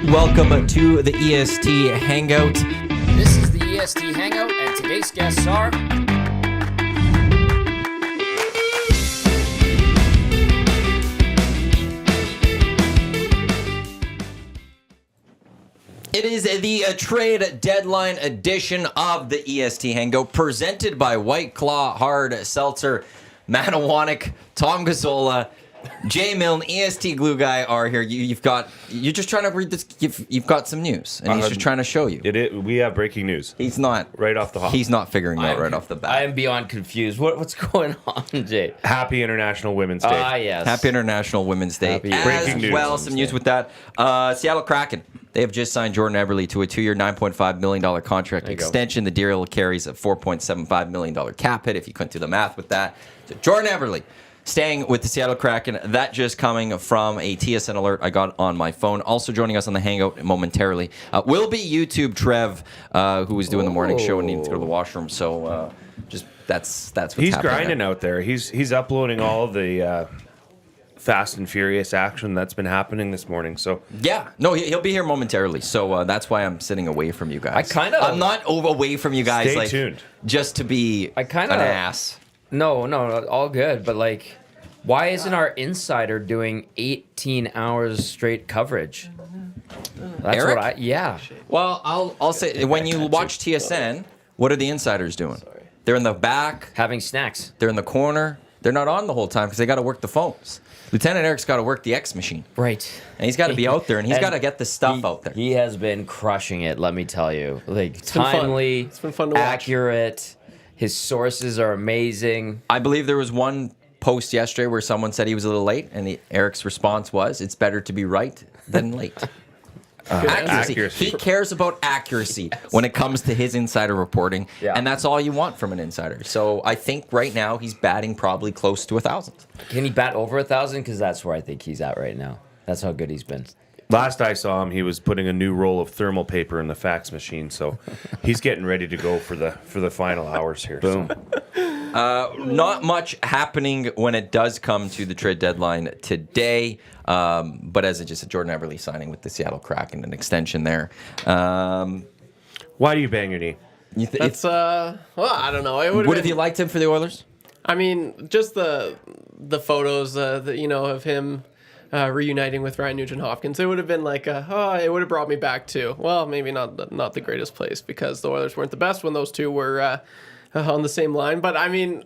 Welcome to the EST Hangout. This is the EST Hangout, and today's guests are... It is the trade deadline edition of the EST Hangout, presented by White Claw Hard Seltzer. Matt Iwanyk, Tom Gazzola, Jay Milne, EST Glue Guy are here. You're just trying to read this. You've got some news, and he's just trying to show you. We have breaking news. He's not right off the hop. He's not figuring it out right off the bat. I am beyond confused. What's going on, Jay? Happy International Women's Day. Yes. Happy International Women's Day. Breaking news. Well, some news with that. Seattle Kraken. They have just signed Jordan Eberle to a 2-year, $9.5 million contract extension. The deal carries a $4.75 million cap hit, if you couldn't do the math with that. So Jordan Eberle staying with the Seattle Kraken. That just coming from a TSN alert I got on my phone. Also joining us on the Hangout momentarily will be YouTube Trev, who was doing the morning show and needed to go to the washroom. So that's what's happening. He's grinding out there. He's uploading all of the Fast and Furious action that's been happening this morning. So yeah, no, he'll be here momentarily. So that's why I'm sitting away from you guys. I'm not away from you guys. Stay tuned. Just to be an ass. No, all good. But why isn't our insider doing 18 hours straight coverage? That's Eric? Yeah. Well, I'll say when you watch TSN, what are the insiders doing? They're in the back, having snacks. They're in the corner. They're not on the whole time because they got to work the phones. Lieutenant Eric's got to work the X machine. Right. And he's got to be out there, and he's got to get the stuff out there. He has been crushing it, let me tell you. Timely, it's been fun to accurate. His sources are amazing. I believe there was one post yesterday where someone said he was a little late, and Eric's response was, it's better to be right than late. Accuracy. He cares about accuracy when it comes to his insider reporting, and that's all you want from an insider. So I think right now he's batting probably close to 1,000. Can he bat over 1,000? Because that's where I think he's at right now. That's how good he's been. Last I saw him, he was putting a new roll of thermal paper in the fax machine, so he's getting ready to go for the final hours here. Boom. Not much happening when it does come to the trade deadline today, but as I just said, Jordan Eberle signing with the Seattle Kraken, an extension there. Why do you bang your knee? Well, I don't know. Would have you liked him for the Oilers? I mean, just the photos of him reuniting with Ryan Nugent-Hopkins, it would have been it would have brought me back to, well, maybe not the greatest place, because the Oilers weren't the best when those two were on the same line. But I mean,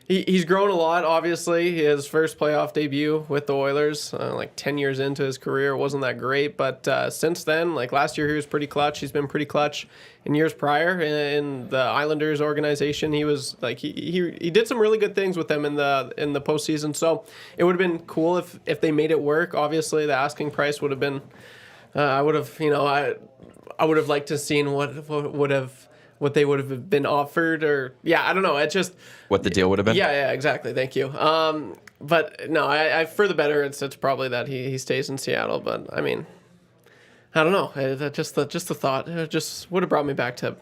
he's grown a lot, obviously. His first playoff debut with the Oilers, 10 years into his career, wasn't that great. But since then, last year, he was pretty clutch. He's been pretty clutch in years prior in the Islanders organization. He was he did some really good things with them in the postseason. So it would have been cool if they made it work. Obviously, the asking price would have been. I would have liked to seen what they would have been offered, or I don't know. It's just what the deal would have been. Yeah, exactly. Thank you. But no, I for the better. It's probably that he stays in Seattle. But I mean, I don't know. Just the thought. It just would have brought me back to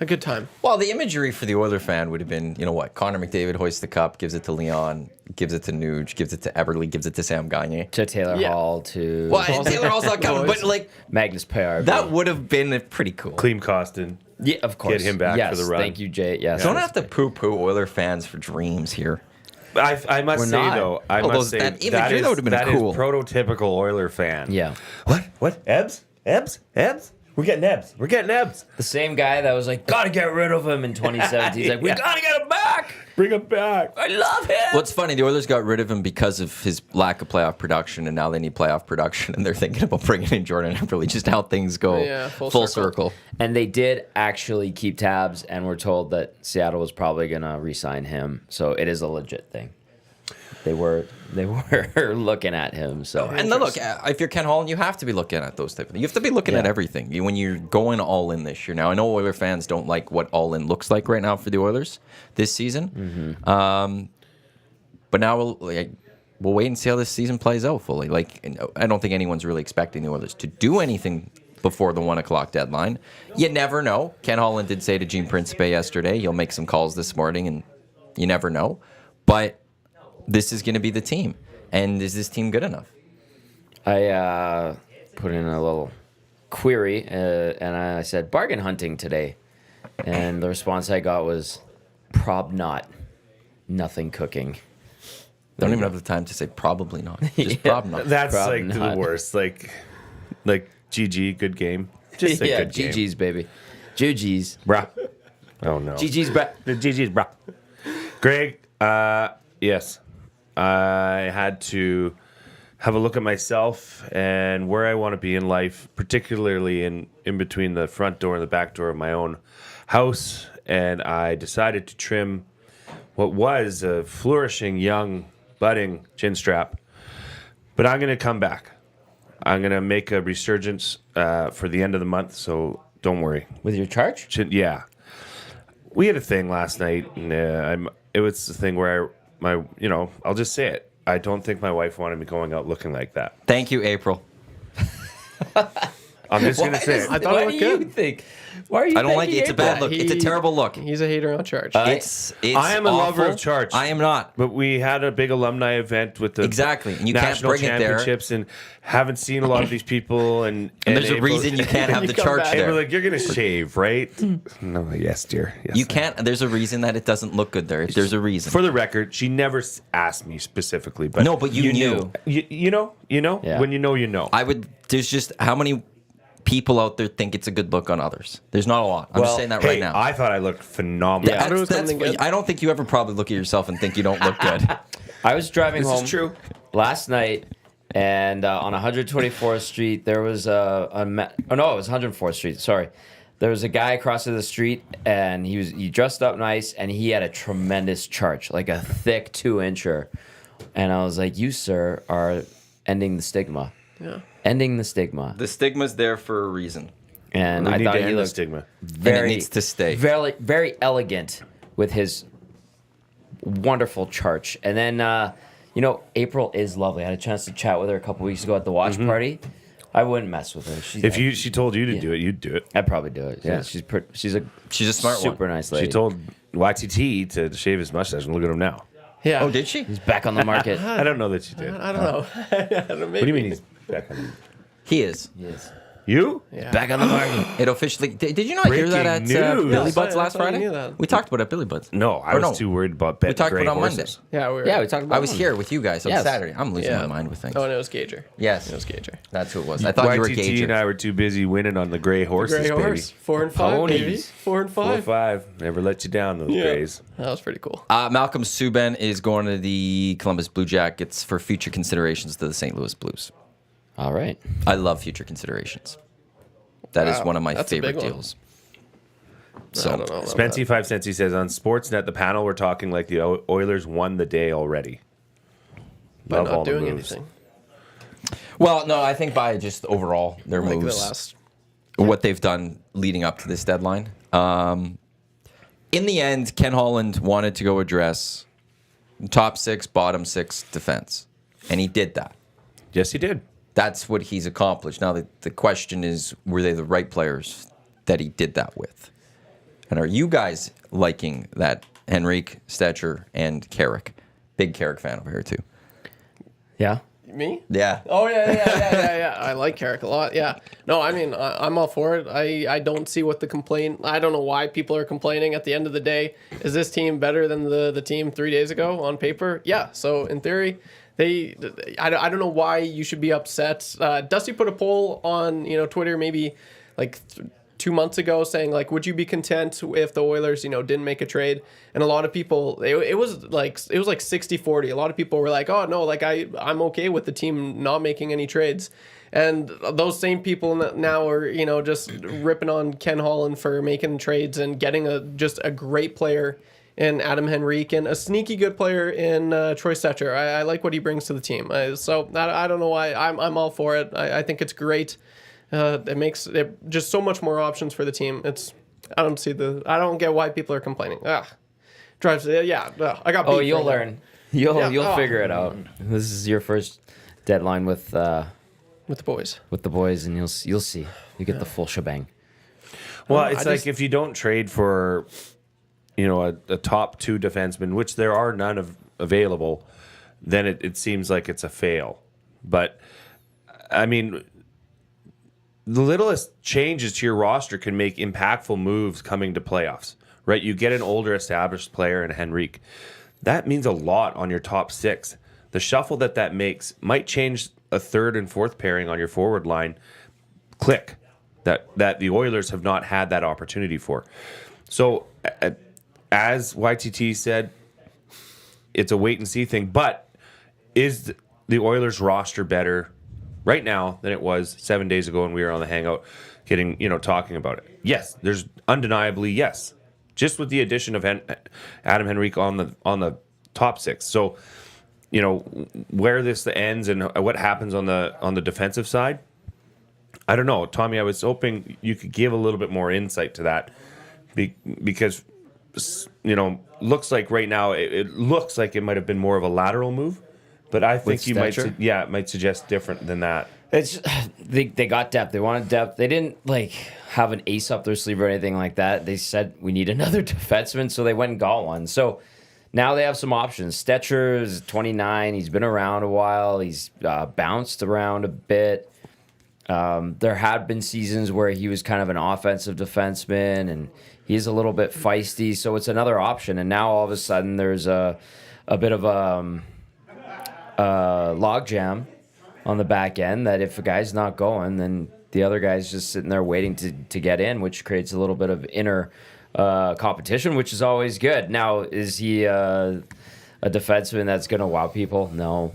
a good time. Well, the imagery for the Oiler fan would have been, Connor McDavid hoists the cup, gives it to Leon, gives it to Nuge, gives it to Eberle, gives it to Sam Gagner. To Taylor Hall, to... Well, Taylor Hall's not coming, but Magnus PRB. That would have been pretty cool. Clean Costin. Yeah, of course. Get him back for the run. Thank you, Jay. Yes. Don't have to poo-poo Oiler fans for dreams here. I must say, though, that would have been cool. Is prototypical Oiler fan. Yeah. What? Ebbs? We're getting Ebbs. The same guy that was gotta get rid of him in 2017. He's we gotta get him back. Bring him back. I love him. What's funny, the Oilers got rid of him because of his lack of playoff production, and now they need playoff production, and they're thinking about bringing in Jordan Eberle, just how things go full circle. And they did actually keep tabs, and we're told that Seattle was probably going to re-sign him. So it is a legit thing. They were looking at him. So and look, if you're Ken Holland, you have to be looking at those type of things. You have to be looking at everything when you're going all in this year. Now, I know Oiler fans don't like what all in looks like right now for the Oilers this season. Mm-hmm. But now we'll wait and see how this season plays out fully. I don't think anyone's really expecting the Oilers to do anything before the 1 o'clock deadline. You never know. Ken Holland did say to Gene Principe yesterday, he'll make some calls this morning, and you never know. But this is going to be the team. And is this team good enough? put in a little query, and I said bargain hunting today, and the response I got was prob not, nothing cooking. Don't even have the time to say probably not. Just prob not. That's Prob like not. the worst. Like GG, good game. Just a Yeah, good game. GG's, baby. GG's. Bruh. Oh, no. GG's, bruh. The GG's, bruh. Greg, yes. I had to have a look at myself and where I want to be in life, particularly in between the front door and the back door of my own house. And I decided to trim what was a flourishing, young, budding chin strap. But I'm going to come back. I'm going to make a resurgence for the end of the month, so don't worry. With your charge? Yeah. We had a thing last night, and it was the thing where I'll just say it. I don't think my wife wanted me going out looking like that. Thank you, April. I'm just going to say it. I thought Why it looked do you good. think? Why are you I don't like it. thinking It's a bad April? look. It's a terrible look. He's a hater on charge. It's I am a lover awful. of charge. I am not. But we had a big alumni event with the Exactly, and you can't national bring it there. championships, and haven't seen a lot of these people. And There's a April- reason you can't have You the come charge back. They were there. like, "You're gonna shave, right?" No, yes, dear. Yes, You can't. There's a reason that it doesn't look good there. There's a reason. For the record, she never asked me specifically, but No, but you knew. You know, Yeah. when you know, you know. I would. There's just how many people out there think it's a good look on others. There's not a lot. I'm just saying that right Hey, now. I thought I looked phenomenal. I thought it was something good. I don't think you ever probably look at yourself and think you don't look good. I was driving This home is true. last night, and on 124th Street, there was it was 104th Street. Sorry, there was a guy across the street, and he dressed up nice, and he had a tremendous charge, like a thick 2-incher, and I was like, "You, sir, are ending the stigma." Yeah. Ending the stigma. The stigma's there for a reason. And We I need thought to he end the looked stigma. very, And it needs to stay. Very, very elegant with his wonderful charge. And then, April is lovely. I had a chance to chat with her a couple weeks ago at the watch party. I wouldn't mess with her. She told you to do it, you'd do it. I'd probably do it. Yeah, Yeah. she's a smart one. super nice lady. She told YTT to shave his mustache, and look at him now. Yeah. Oh, did she? he's back on the market. I don't know that she did. I don't know. I don't know. What do you mean he's back on? He is. Yes. You? Yeah. Back on the market. It officially. Did you not hear that at Breaking news. Billy Yeah, Buds I last thought you Friday? knew that. We talked about it at Billy Buds. No, I Or was too worried about betting We talked gray about it on horses. Monday. Yeah, we were. Yeah, we talked about I was here with you guys on Yes. Saturday. I'm losing Yeah. my mind with things. Oh, and it was Gager. Yes, It was Gager. that's who it was. I thought you were a YTT and gager. I were too busy winning on the gray horses, Gray baby. horse. 4 and 5, baby. Ponies. 4 and 4 5. 5. Never let you down, those Yeah. grays. That was pretty cool. Malcolm Subban is going to the Columbus Blue Jackets for future considerations to the St. Louis Blues. All right. I love future considerations. That is Wow, one of my that's a favorite big one. deals. I don't know. about Spency 5 cents, he says, on Sportsnet, the panel, we're talking like the Oilers won the day already. by Love all not the doing moves. anything. Well, no, I think by just overall their Like the moves, last. what they've done leading up to this deadline. In the end, Ken Holland wanted to go address top 6, bottom 6 defense, and he did that. Yes, he did. That's what he's accomplished. Now, the question is, were they the right players that he did that with? And are you guys liking that Henrique, Stecher, and Carrick? Big Carrick fan over here, too. Yeah. Me? Yeah. Oh, yeah. I like Carrick a lot. Yeah. No, I mean, I'm all for it. I don't see what the complaint. I don't know why people are complaining. At the end of the day, is this team better than the team 3 days ago on paper? Yeah. So in theory, I don't know why you should be upset. Dusty put a poll on Twitter maybe like 2 months ago saying like, would you be content if the Oilers didn't make a trade? And a lot of people, it was like 60-40. A lot of people were like, oh no, like I'm okay with the team not making any trades. And those same people now are just ripping on Ken Holland for making trades and getting just a great player in Adam Henrique and a sneaky good player in Troy Stecher. I like what he brings to the team. So I don't know why. I'm all for it. I think it's great. It makes it just so much more options for the team. I don't get why people are complaining. Drives. Yeah. I got. Oh, beat you'll for that. learn. You'll Yeah. figure it out. This is your first deadline with With the boys. the boys, and you'll see. You get the full shebang. Well, I it's like just- if you don't trade for, a top 2 defenseman, which there are none available, then it seems like it's a fail. But, I mean, the littlest changes to your roster can make impactful moves coming to playoffs, right? You get an older established player in Henrique. That means a lot on your top six. The shuffle that makes might change a third and fourth pairing on your forward line. Click. That the Oilers have not had that opportunity for. So, as YTT said, it's a wait and see thing. But is the Oilers roster better right now than it was 7 days ago when we were on the Hangout, talking about it? Yes, there's undeniably yes. Just with the addition of Adam Henrique on the top six. So, where this ends and what happens on the defensive side, I don't know, Tommy. I was hoping you could give a little bit more insight to that, because looks like right now it looks like it might have been more of a lateral move, but I think you might suggest different than that. It's they got depth. They wanted depth. They didn't have an ace up their sleeve or anything like that. They said we need another defenseman, so they went and got one. So now they have some options. Stecher is 29. He's been around a while. He's bounced around a bit. There had been seasons where he was kind of an offensive defenseman, and he's a little bit feisty, so it's another option. And now all of a sudden there's a bit of a logjam on the back end that if a guy's not going, then the other guy's just sitting there waiting to get in, which creates a little bit of inner competition, which is always good. Now, is he a defenseman that's going to wow people? No,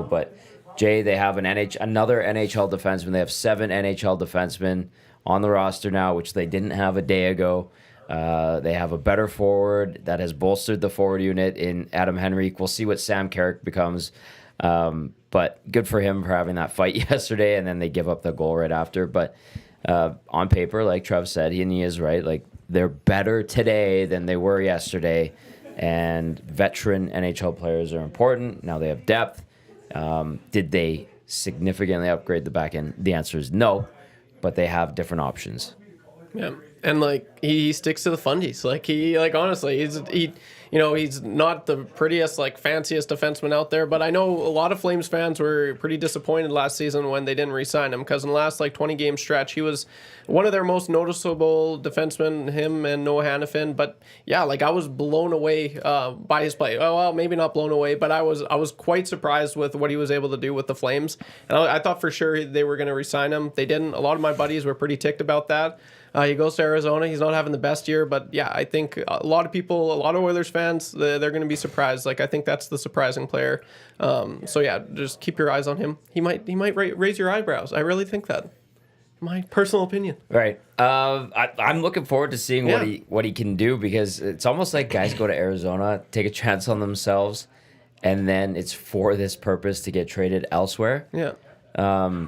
but Jay, they have another NHL defenseman. They have 7 NHL defensemen on the roster now, which they didn't have a day ago. They have a better forward that has bolstered the forward unit in Adam Henrique. We'll see what Sam Carrick becomes. But good for him for having that fight yesterday, and then they give up the goal right after. But on paper, like Trev said, he is right. They're better today than they were yesterday. And veteran NHL players are important. Now they have depth. Did they significantly upgrade the back end? The answer is no, but they have different options. Yeah, and he sticks to the fundies. Honestly, he's not the prettiest, fanciest defenseman out there, but I know a lot of Flames fans were pretty disappointed last season when they didn't re-sign him, because in the last 20 game stretch, he was one of their most noticeable defensemen, him and Noah Hannafin. But yeah, I was blown away by his play. Oh, well, maybe not blown away, but I was quite surprised with what he was able to do with the Flames. And I thought for sure they were going to re-sign him. They didn't. A lot of my buddies were pretty ticked about that. He goes to Arizona. He's not having the best year, but yeah, I think a lot of Oilers fans, they're going to be surprised. I think that's the surprising player. So yeah, just keep your eyes on him. He might raise your eyebrows. I really think that. My personal opinion. Right. I'm looking forward to seeing what he can do, because it's almost like guys go to Arizona, take a chance on themselves, and then it's for this purpose to get traded elsewhere. Yeah.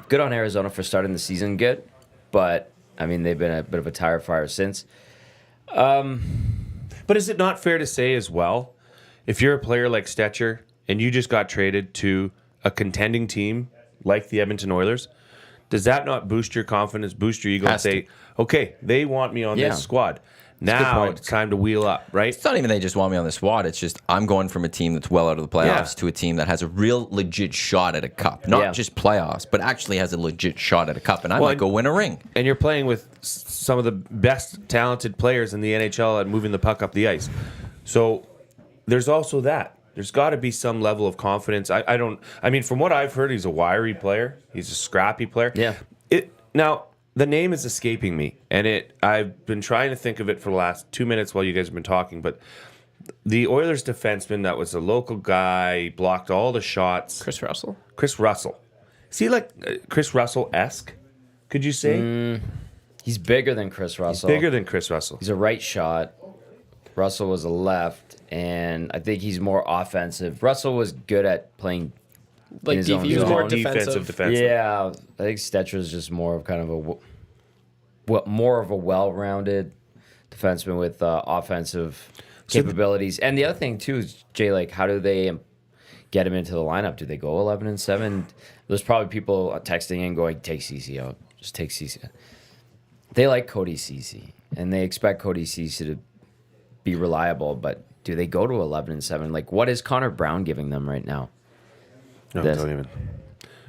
Good on Arizona for starting the season good, but I mean, they've been a bit of a tire fire since. But is it not fair to say as well, if you're a player like Stecher and you just got traded to a contending team like the Edmonton Oilers, does that not boost your confidence, boost your ego, and say, okay, they want me on this squad? Now it's time to wheel up, right? It's not even they just want me on the squad. It's just I'm going from a team that's well out of the playoffs to a team that has a real legit shot at a cup. Not just playoffs, but actually has a legit shot at a cup. And I might go win a ring. And you're playing with some of the best talented players in the NHL at moving the puck up the ice. So there's also that. There's got to be some level of confidence. I mean, from what I've heard, he's a wiry player. He's a scrappy player. Yeah. Now, the name is escaping me, and I've been trying to think of it for the last 2 minutes while you guys have been talking, but the Oilers defenseman that was a local guy, blocked all the shots. Chris Russell. Is he like Chris Russell-esque, could you say? He's bigger than Chris Russell. He's a right shot. Russell was a left, and I think he's more offensive. Russell was good at playing in his own he was zone. more defensive. Yeah, I think Stecher is just more of kind of more of a well-rounded defenseman with offensive capabilities. And the other thing too is, Jay, how do they get him into the lineup? Do they go 11-7? There's probably people texting and going, "Take CC out. Just take CC." They like Cody CC, and they expect Cody CC to be reliable. But do they go to 11-7? What is Conor Brown giving them right now? No, don't even.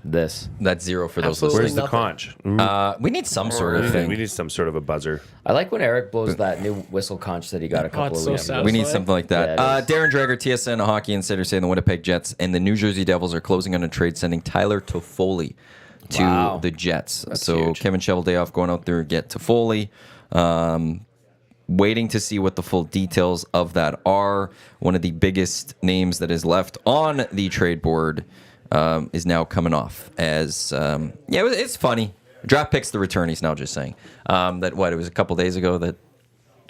this. That's 0 for those Absolutely. listening. Where's the Nothing. conch? We need some sort of thing. We need some sort of a buzzer. I like when Eric blows that new whistle conch that he got a couple it's of so weeks ago. sad. We need That's something like that. Yeah, it is. Darren Dreger, TSN, a hockey insider, saying the Winnipeg Jets and the New Jersey Devils are closing on a trade, sending Tyler Toffoli to Wow. the Jets. That's so huge. Kevin Cheveldayoff going out there to get Toffoli. Waiting to see what the full details of that are. One of the biggest names that is left on the trade board is now coming off. It's funny. Draft picks the returnees now. Just saying it was a couple days ago that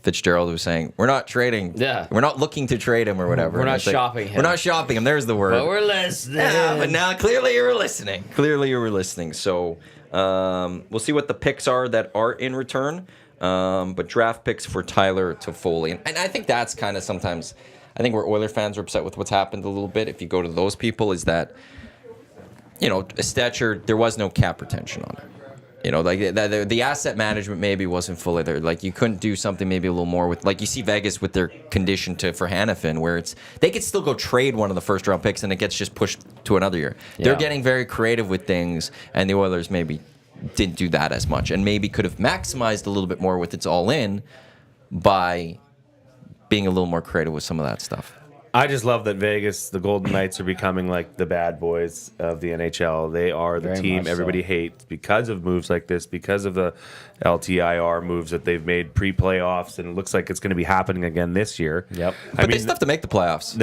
Fitzgerald was saying we're not trading. Yeah. we're not looking to trade him or whatever. We're And not it's like, shopping him. We're not shopping him. There's the word. But we're listening. Yeah, but now clearly you were listening. So we'll see what the picks are that are in return. But draft picks for Tyler Toffoli. And I think that's kind of sometimes, I think where Oiler fans are upset with what's happened a little bit, if you go to those people, is that, Stecher, there was no cap retention on it. Like the asset management maybe wasn't fully there. Like you couldn't do something maybe a little more with, like you see Vegas with their condition for Hanifin, where they could still go trade one of the first round picks and it gets just pushed to another year. Yeah. They're getting very creative with things, and the Oilers maybe didn't do that as much, and maybe could have maximized a little bit more with its all in by being a little more creative with some of that stuff. I just love that Vegas, the Golden Knights, are becoming like the bad boys of the NHL. They are the Very team much everybody so. hates because of moves like this, because of the LTIR moves that they've made pre-playoffs, and it looks like it's going to be happening again this year. Yep. But they still have to make the playoffs.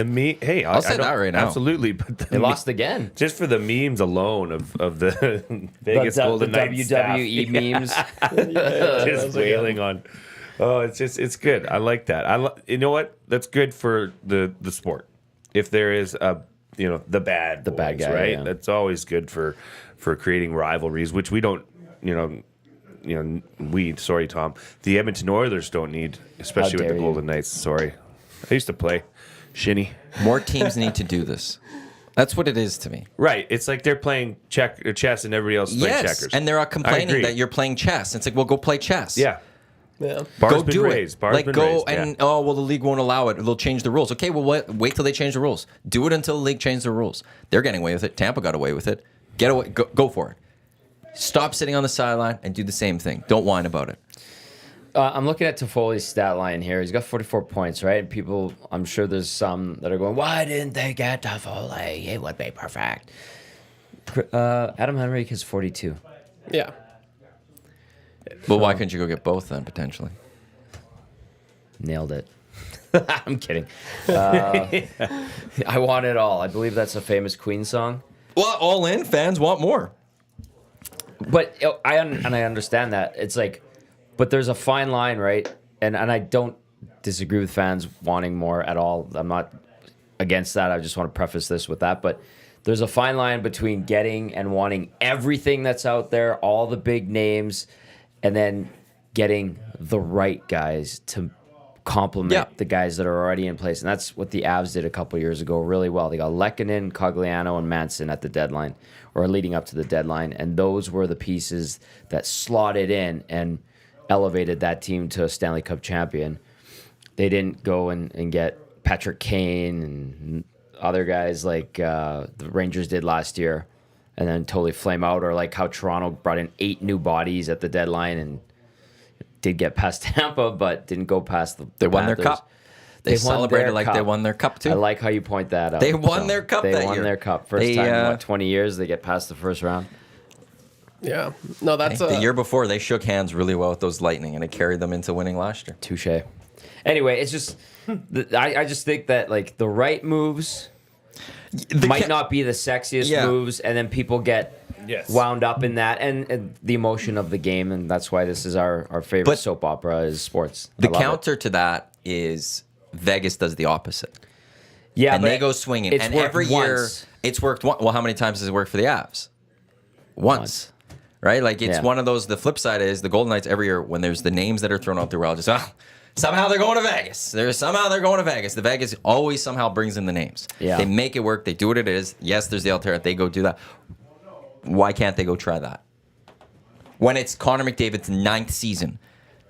I'll say that right now. Absolutely, but They lost again. just for the memes alone of the Vegas the Golden Knights WWE staff. memes. Just wailing on. Oh, it's good. I like that. You know what? That's good for the sport. If there is the bad bad boys, guy, right? yeah. That's always good for creating rivalries, which we don't. Sorry, Tom. The Edmonton Oilers don't need, especially with dare the you. Golden Knights. Sorry, I used to play shinny. More teams need to do this. That's what it is to me. Right. It's like they're playing chess and everybody else is playing Yes, checkers. and they're I complaining agree. that you're playing chess. It's like, well, go play chess. Yeah. Yeah. Bar's Go been do raised. it. Bar's Like been go raised, and yeah. the league won't allow it. They'll change the rules. Okay, well, wait till they change the rules. Do it until the league changes the rules. They're getting away with it. Tampa got away with it. Get away. Go for it. Stop sitting on the sideline and do the same thing. Don't whine about it. I'm looking at Toffoli's stat line here. He's got 44 points, right? And people, I'm sure there's some that are going, why didn't they get Toffoli? It would be perfect. Adam Henrique has 42. Yeah. Well, why couldn't you go get both then potentially? Nailed it. I'm kidding. I want it all. I believe that's a famous Queen song. Well, all in fans want more. But I understand that. It's like, but there's a fine line, right? And I don't disagree with fans wanting more at all. I'm not against that. I just want to preface this with that. But there's a fine line between getting and wanting everything that's out there, all the big names, and then getting the right guys to complement the guys that are already in place. And that's what the Avs did a couple years ago really well. They got Lehkonen, Cogliano, and Manson at the deadline, or leading up to the deadline. And those were the pieces that slotted in and elevated that team to a Stanley Cup champion. They didn't go and get Patrick Kane and other guys like the Rangers did last year and then totally flame out, or like how Toronto brought in 8 new bodies at the deadline and did get past Tampa, but didn't go past the They won their Panthers. cup. They won celebrated their like cup. they won their cup too. I like how you point that out. They won their cup They that won year. their cup. First They, time in 20 years they get past the first round. Yeah. No, that's the year before they shook hands really well with those Lightning, and it carried them into winning last year. Touche. Anyway, it's just I just think that like the right moves might not be the sexiest moves, and then people get wound up in that and the emotion of the game, and that's why this is our favorite soap opera is sports. The counter to that is Vegas does the opposite. Yeah, and but they go swinging. it's And worked every year, once. it's worked. Well, how many times has it worked for the Avs? Once. Right? Like, it's one of those. The flip side is the Golden Knights every year, when there's the names that are thrown out there, we're all just, somehow they're going to Vegas. Somehow they're going to Vegas. The Vegas always somehow brings in the names. Yeah. They make it work. They do what it is. Yes, there's the alternate. They go do that. Why can't they go try that? When it's Connor McDavid's 9th season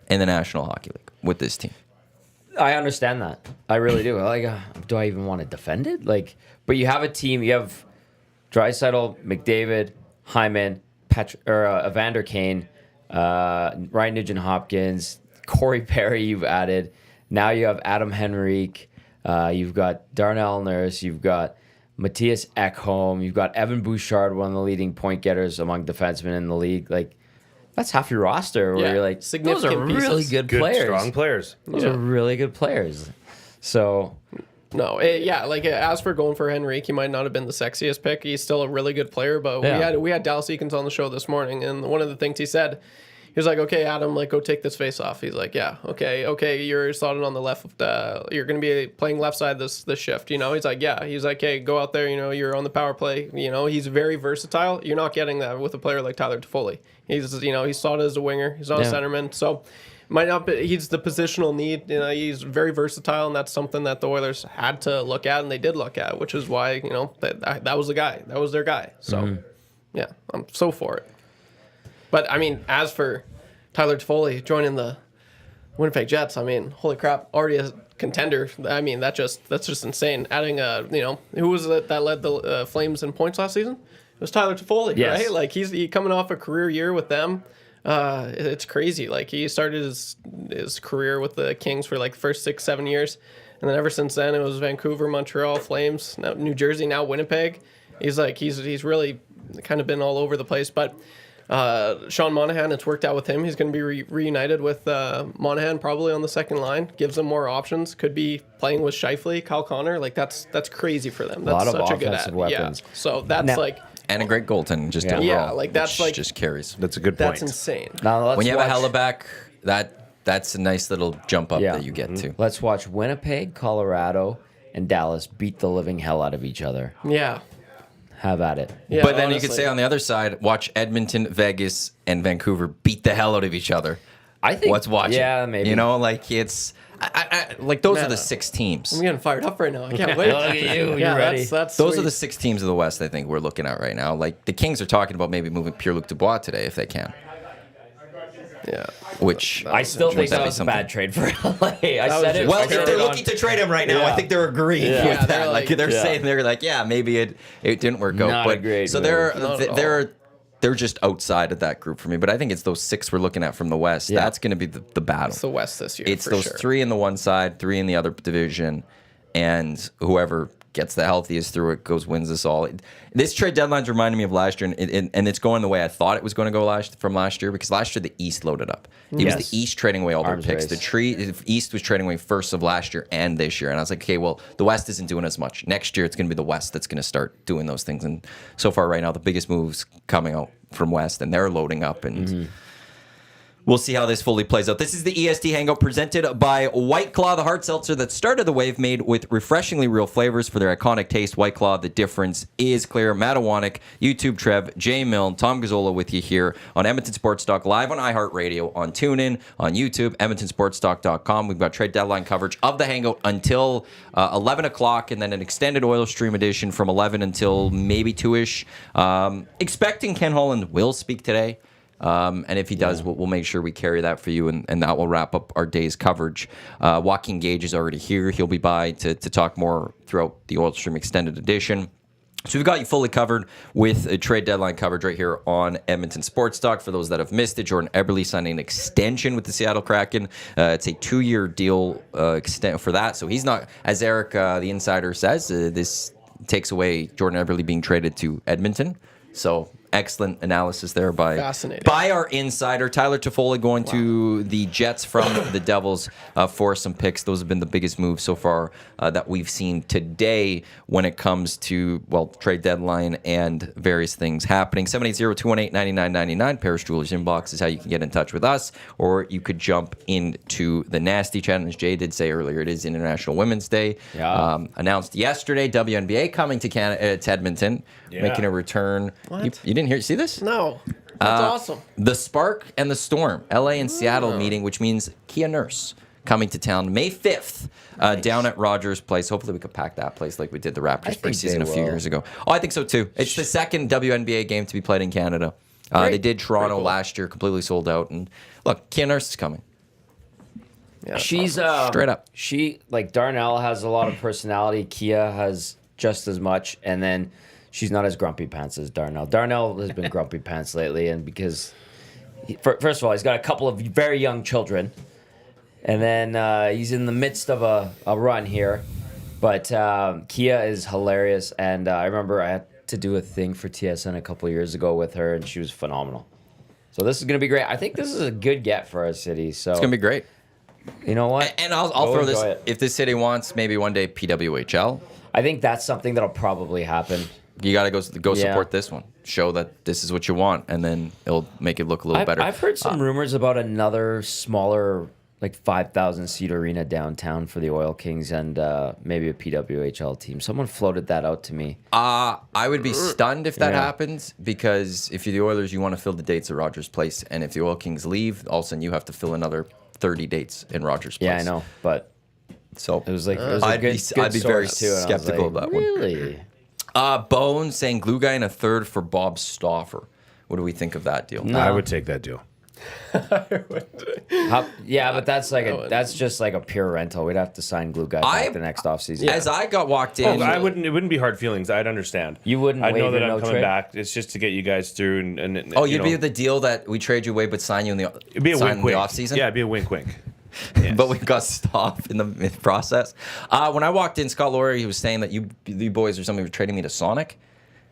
in the National Hockey League with this team. I understand that. I really do. Like, do I even want to defend it? Like, but you have a team. You have Draisaitl, McDavid, Hyman, Evander Kane, Ryan Nugent-Hopkins, Corey Perry you've added. Now you have Adam Henrique. You've got Darnell Nurse. You've got Matthias Ekholm. You've got Evan Bouchard, one of the leading point getters among defensemen in the league. Like, that's half your roster where you're like, those significant are really pieces. good players. Strong players. Those are really good players. So, No, as for going for Henrique, he might not have been the sexiest pick. He's still a really good player, but we had Dallas Eakins on the show this morning, and one of the things he said, he was like, "Okay, Adam, like, go take this face off." He's like, "Yeah, okay, you're slotted on the left. You're going to be playing left side this shift." You know, he's like, "Yeah." He's like, "Hey, go out there. You know, you're on the power play." You know, he's very versatile. You're not getting that with a player like Tyler Toffoli. He's slotted as a winger. He's not a centerman, so. Might not be, he's the positional need. You know, he's very versatile, and that's something that the Oilers had to look at, and they did look at, which is why, that was the guy. That was their guy. So, yeah, I'm so for it. But, I mean, as for Tyler Toffoli joining the Winnipeg Jets, I mean, holy crap, already a contender. I mean, that's just insane. Adding, who was it that led the Flames in points last season? It was Tyler Toffoli, right? Like, he's coming off a career year with them. It's crazy. Like, he started his career with the Kings for like the first 6-7 years, and then ever since then it was Vancouver, Montreal, Flames, now New Jersey, now Winnipeg. He's really kind of been all over the place. But Sean Monahan, it's worked out with him. He's going to be reunited with Monahan probably on the second line. Gives them more options. Could be playing with Scheifele, Kyle Connor. Like, that's crazy for them. That's a lot of such a good offensive ad. weapons. Yeah. So that's And a great goaltending just overall. Yeah, like, that's which like just carries. That's a good point. that's insane. now let's When you have a watch- Hellebuyck, that's a nice little jump up that you get to. Let's watch Winnipeg, Colorado, and Dallas beat the living hell out of each other. Yeah. Have at it. Yeah, But then you could honestly. say on the other side, watch Edmonton, Vegas, and Vancouver beat the hell out of each other. I think. What's watching? Yeah, maybe. You know, like, it's like those are the Man, 6 teams. I'm getting fired up right now. I can't wait. Look at you, you're ready. That's Those are sweet. the 6 teams of the West I think we're looking at right now. Like, the Kings are talking about maybe moving Pierre-Luc Dubois today if they can. Yeah. Which I still think that that be was a something? bad trade for LA. I was said it. just- Well, I if said they're it on- looking to trade him right now, I Yeah. think they're agreeing Yeah. with Yeah, that. they're Like, like- they're like, yeah, maybe it didn't work out. Not but a great so move. Not at all. they're just outside of that group for me. But I think it's those 6 we're looking at from the West. Yeah. That's going to be the battle. It's the West this year. It's for those sure. 3 in the one side, 3 in the other division, and whoever gets the healthiest through it wins this all. This trade deadline's reminding me of last year, and it's going the way I thought it was going to go from last year, because last year the East loaded up. It was Yes. the East trading away all their Arms picks. race. The East was trading away first of last year and this year, and I was like, okay, well, the West isn't doing as much. Next year it's going to be the West that's going to start doing those things, and so far right now the biggest moves coming out from West, and they're loading up, and we'll see how this fully plays out. This is the EST Hangout presented by White Claw, the hard seltzer that started the wave, made with refreshingly real flavors for their iconic taste. White Claw, the difference is clear. Matt Iwanyk, YouTube Trev, Jay Milne, Tom Gazzola with you here on Edmonton Sports Talk, live on iHeartRadio, on TuneIn, on YouTube, EdmontonSportsTalk.com. We've got trade deadline coverage of the Hangout until 11 o'clock, and then an extended Oil Stream edition from 11 until maybe 2-ish. Expecting Ken Holland will speak today. And if he does, we'll make sure we carry that for you, and that will wrap up our day's coverage. Joaquin Gage is already here. He'll be by to talk more throughout the Oil Stream Extended Edition. So we've got you fully covered with a trade deadline coverage right here on Edmonton Sports Talk. For those that have missed it, Jordan Eberle signed an extension with the Seattle Kraken. It's a 2-year deal extent for that. So he's not, as Eric, the insider, says, this takes away Jordan Eberle being traded to Edmonton. So excellent analysis there by our insider. Tyler Toffoli going to the Jets from the Devils for some picks. Those have been the biggest moves so far that we've seen today when it comes to, well, trade deadline and various things happening. 780-218-9999. Paris Jewelers Inbox is how you can get in touch with us, or you could jump into the Nasty Chat. And as Jay did say earlier, it is International Women's Day. Yeah. Announced yesterday, WNBA coming to to Edmonton, making a return. You didn't see this? No. That's awesome. The Spark and the Storm, LA and Seattle meeting, which means Kia Nurse coming to town May 5th down at Rogers Place. Hopefully we could pack that place like we did the Raptors preseason a few years ago. Oh, I think so too. It's the second WNBA game to be played in Canada. They did Toronto last year, completely sold out. And look, Kia Nurse is coming. Yeah, She's Straight up. She, like, Darnell has a lot of personality. Kia has just as much, and then she's not as grumpy pants as Darnell. Darnell has been grumpy pants lately, and because first of all, he's got a couple of very young children, and then he's in the midst of a run here. But Kia is hilarious, and I remember I had to do a thing for TSN a couple of years ago with her, and she was phenomenal. So this is going to be great. I think this is a good get for our city. So It's going to be great. You know what? And I'll Go throw this. enjoy it. If this city wants maybe one day PWHL, I think that's something that'll probably happen. you got to go Yeah. support this one. Show that this is what you want, and then it'll make it look a little better. I've heard some rumors about another smaller, like 5,000 seat arena downtown for the Oil Kings and maybe a PWHL team. Someone floated that out to me. I would be stunned if that Yeah. happens, because if you're the Oilers, you want to fill the dates at Rogers Place, and if the Oil Kings leave, all of a sudden you have to fill another 30 dates in Rogers Place. Yeah, I know, but So it was like it was a I'd good, be good I'd be very source, too, and I was skeptical like, of that one. Really? Bone saying glue guy in a third for Bob Stauffer. What do we think of that deal? No. I would take that deal. Yeah, but that's just like a pure rental. We'd have to sign glue guy back the next offseason. As I got walked in, I wouldn't. It wouldn't be hard feelings. I'd understand. You wouldn't I'd know waive that your I'm no coming trade? back. It's just to get you guys through. And oh, you you'd know, be the deal that we trade you away but sign you in the it'd be a sign wink in the wink. off season. Yeah, it'd be a wink wink. But we got stopped in the process. When I walked in, Scott Laurie, he was saying that you boys or something were trading me to Sonic,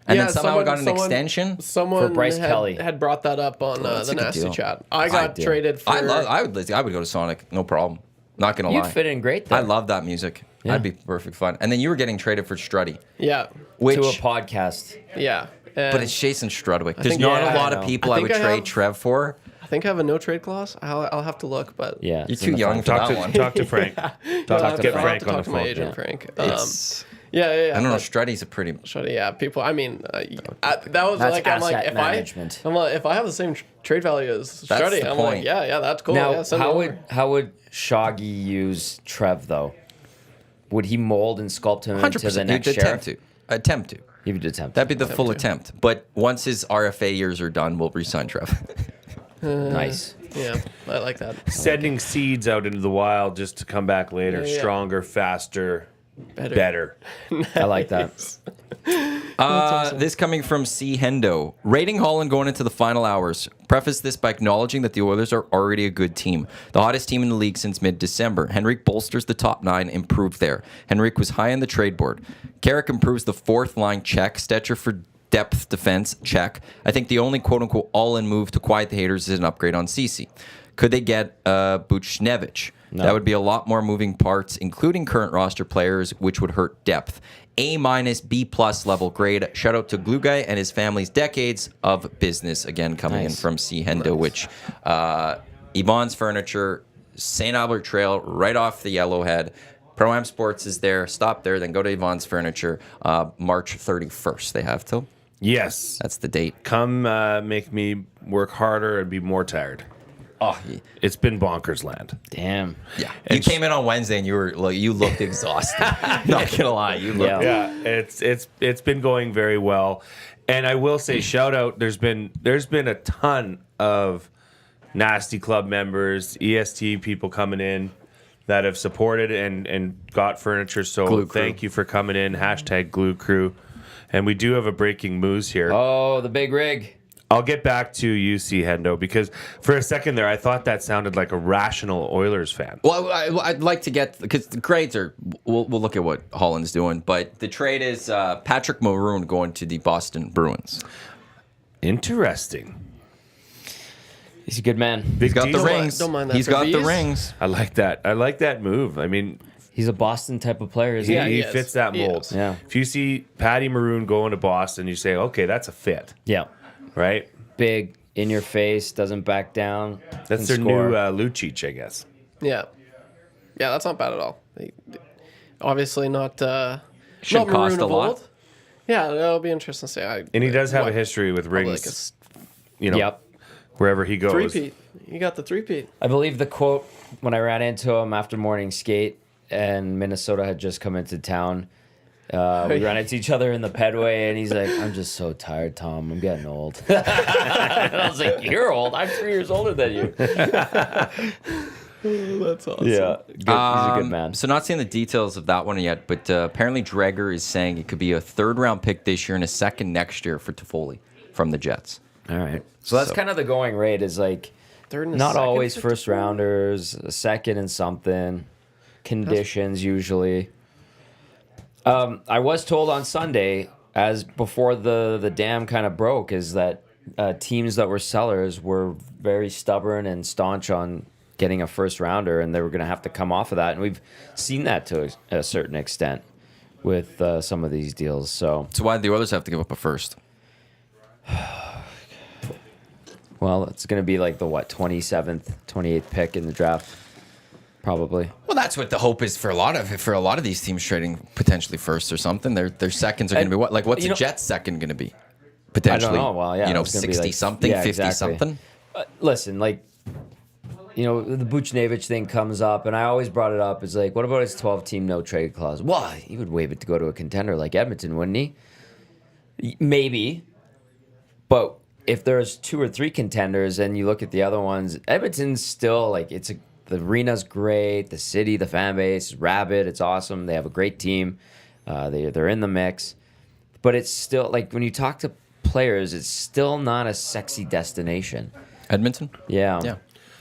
and then somehow I got an extension. Someone For Bryce Kelly. had brought that up on that's the a good nasty deal. chat. I got deal. traded for. I would go to Sonic, no problem. Not gonna You'd lie. fit in great there. I love that music. Yeah. That'd be perfect fun. And then you were getting traded for Struddy, Yeah, which, to a podcast. yeah. but it's Jason Strudwick. There's think- not yeah, a lot I of know. people I I think would I trade have- Trev for. I think I have a no trade clause. I'll have to look, but Yeah. You're it's too in the young phone. for Talk that to one. talk to Frank. I'll have Get to Frank on talk the to my phone. agent, Yeah. Frank. It's, Yeah. I don't know. but- Struddy's a pretty. Yeah, people. I mean, that was That's like I'm like asset management. if I have the same trade value as That's Struddy, the I'm point. like, yeah, that's cool. Now, yeah, send it over. how would Shoggy use Trev though? Would he mold and sculpt him into the 100%. next You'd sheriff? attempt to. He would attempt. That'd be the full attempt. But once his RFA years are done, we'll re-sign Trev. Nice. Yeah, I like that. Sending seeds out into the wild just to come back later, Yeah. stronger, faster, Better. better. I like that. This coming from C. Hendo. Rating Holland going into the final hours. Preface this by acknowledging that the Oilers are already a good team. The hottest team in the league since mid-December. Henrique bolsters the top 9, improved there. Henrique was high on the trade board. Carrick improves the fourth line, check. Stecher for depth defense, check. I think the only quote-unquote all-in move to quiet the haters is an upgrade on Cece. Could they get Buchnevich? No. That would be a lot more moving parts, including current roster players, which would hurt depth. A-, B+ level grade. Shout out to Glue Guy and his family's decades of business. Again, coming in Nice. from C. Hendo, which Yvonne's Furniture, St. Albert Trail, right off the Yellowhead. Pro-Am Sports is there. Stop there, then go to Yvonne's Furniture. March 31st they have till. Yes. That's the date. Come make me work harder and be more tired. Oh, It's been bonkers land. Damn. yeah. You came in on Wednesday and you looked exhausted. Not gonna lie, you looked. Yeah. Yeah, it's been going very well, and I will say shout out. There's been a ton of Nasty Club members, EST people coming in that have supported and got furniture. So Glue Crew. thank you for coming in. # Glue Crew, and we do have a breaking news here. Oh, the big rig. I'll get back to you, C. Hendo, because for a second there, I thought that sounded like a rational Oilers fan. Well, I'd like to get, because the grades are, we'll look at what Holland's doing, but the trade is Patrick Maroon going to the Boston Bruins. Interesting. He's a good man. He's got the deal. rings. Don't mind that He's for got the V's. rings. I like that. I like that move. I mean, He's a Boston type of player, isn't he, Yeah, he? he he is. fits that He mold. is. Yeah. If you see Patty Maroon going to Boston, you say, okay, that's a fit, Yeah. right? Big, in your face, doesn't back down. That's can their score. new Lucic, I guess. Yeah, that's not bad at all. Obviously not. Shouldn't not Maroon cost a of lot. old. Yeah, that'll be interesting to see. And he does have a what- history with probably rings, like a s- Yep. wherever he goes. three-peat. You got the three-peat. I believe the quote when I ran into him after morning skate and Minnesota had just come into town. We ran into each other in the pedway, and he's like, "I'm just so tired, Tom. I'm getting old." And I was like, "You're old. I'm 3 years older than you." That's awesome. Yeah, he's a good man. So not seeing the details of that one yet, but apparently Dreger is saying it could be a 3rd-round pick this year and a 2nd next year for Toffoli from the Jets. All right. So that's kind of the going rate is like 3rd and a not 2nd always for first rounders, a 2nd and something, conditions usually. I was told on Sunday, as before the dam kind of broke, is that teams that were sellers were very stubborn and staunch on getting a 1st rounder, and they were going to have to come off of that. And we've seen that to a certain extent with some of these deals. So why did the Oilers have to give up a 1st? Well, it's going to be like the 27th, 28th pick in the draft, probably. Well, that's what the hope is for a lot of these teams trading potentially 1st or something. Their seconds are going to be what? Like, what's a Jets 2nd going to be? Potentially, I don't know. Well, yeah, 60 something, 50 something. Listen, like, the Buchnevich thing comes up, and I always brought it up. It's like, what about his 12-team no trade clause? Well, he would waive it to go to a contender like Edmonton, wouldn't he? Maybe, but if there's 2 or 3 contenders and you look at the other ones, Edmonton's still like the arena's great, the city, the fan base is rabid, it's awesome. They have a great team, they're in the mix, but it's still like when you talk to players, it's still not a sexy destination. Edmonton? Yeah.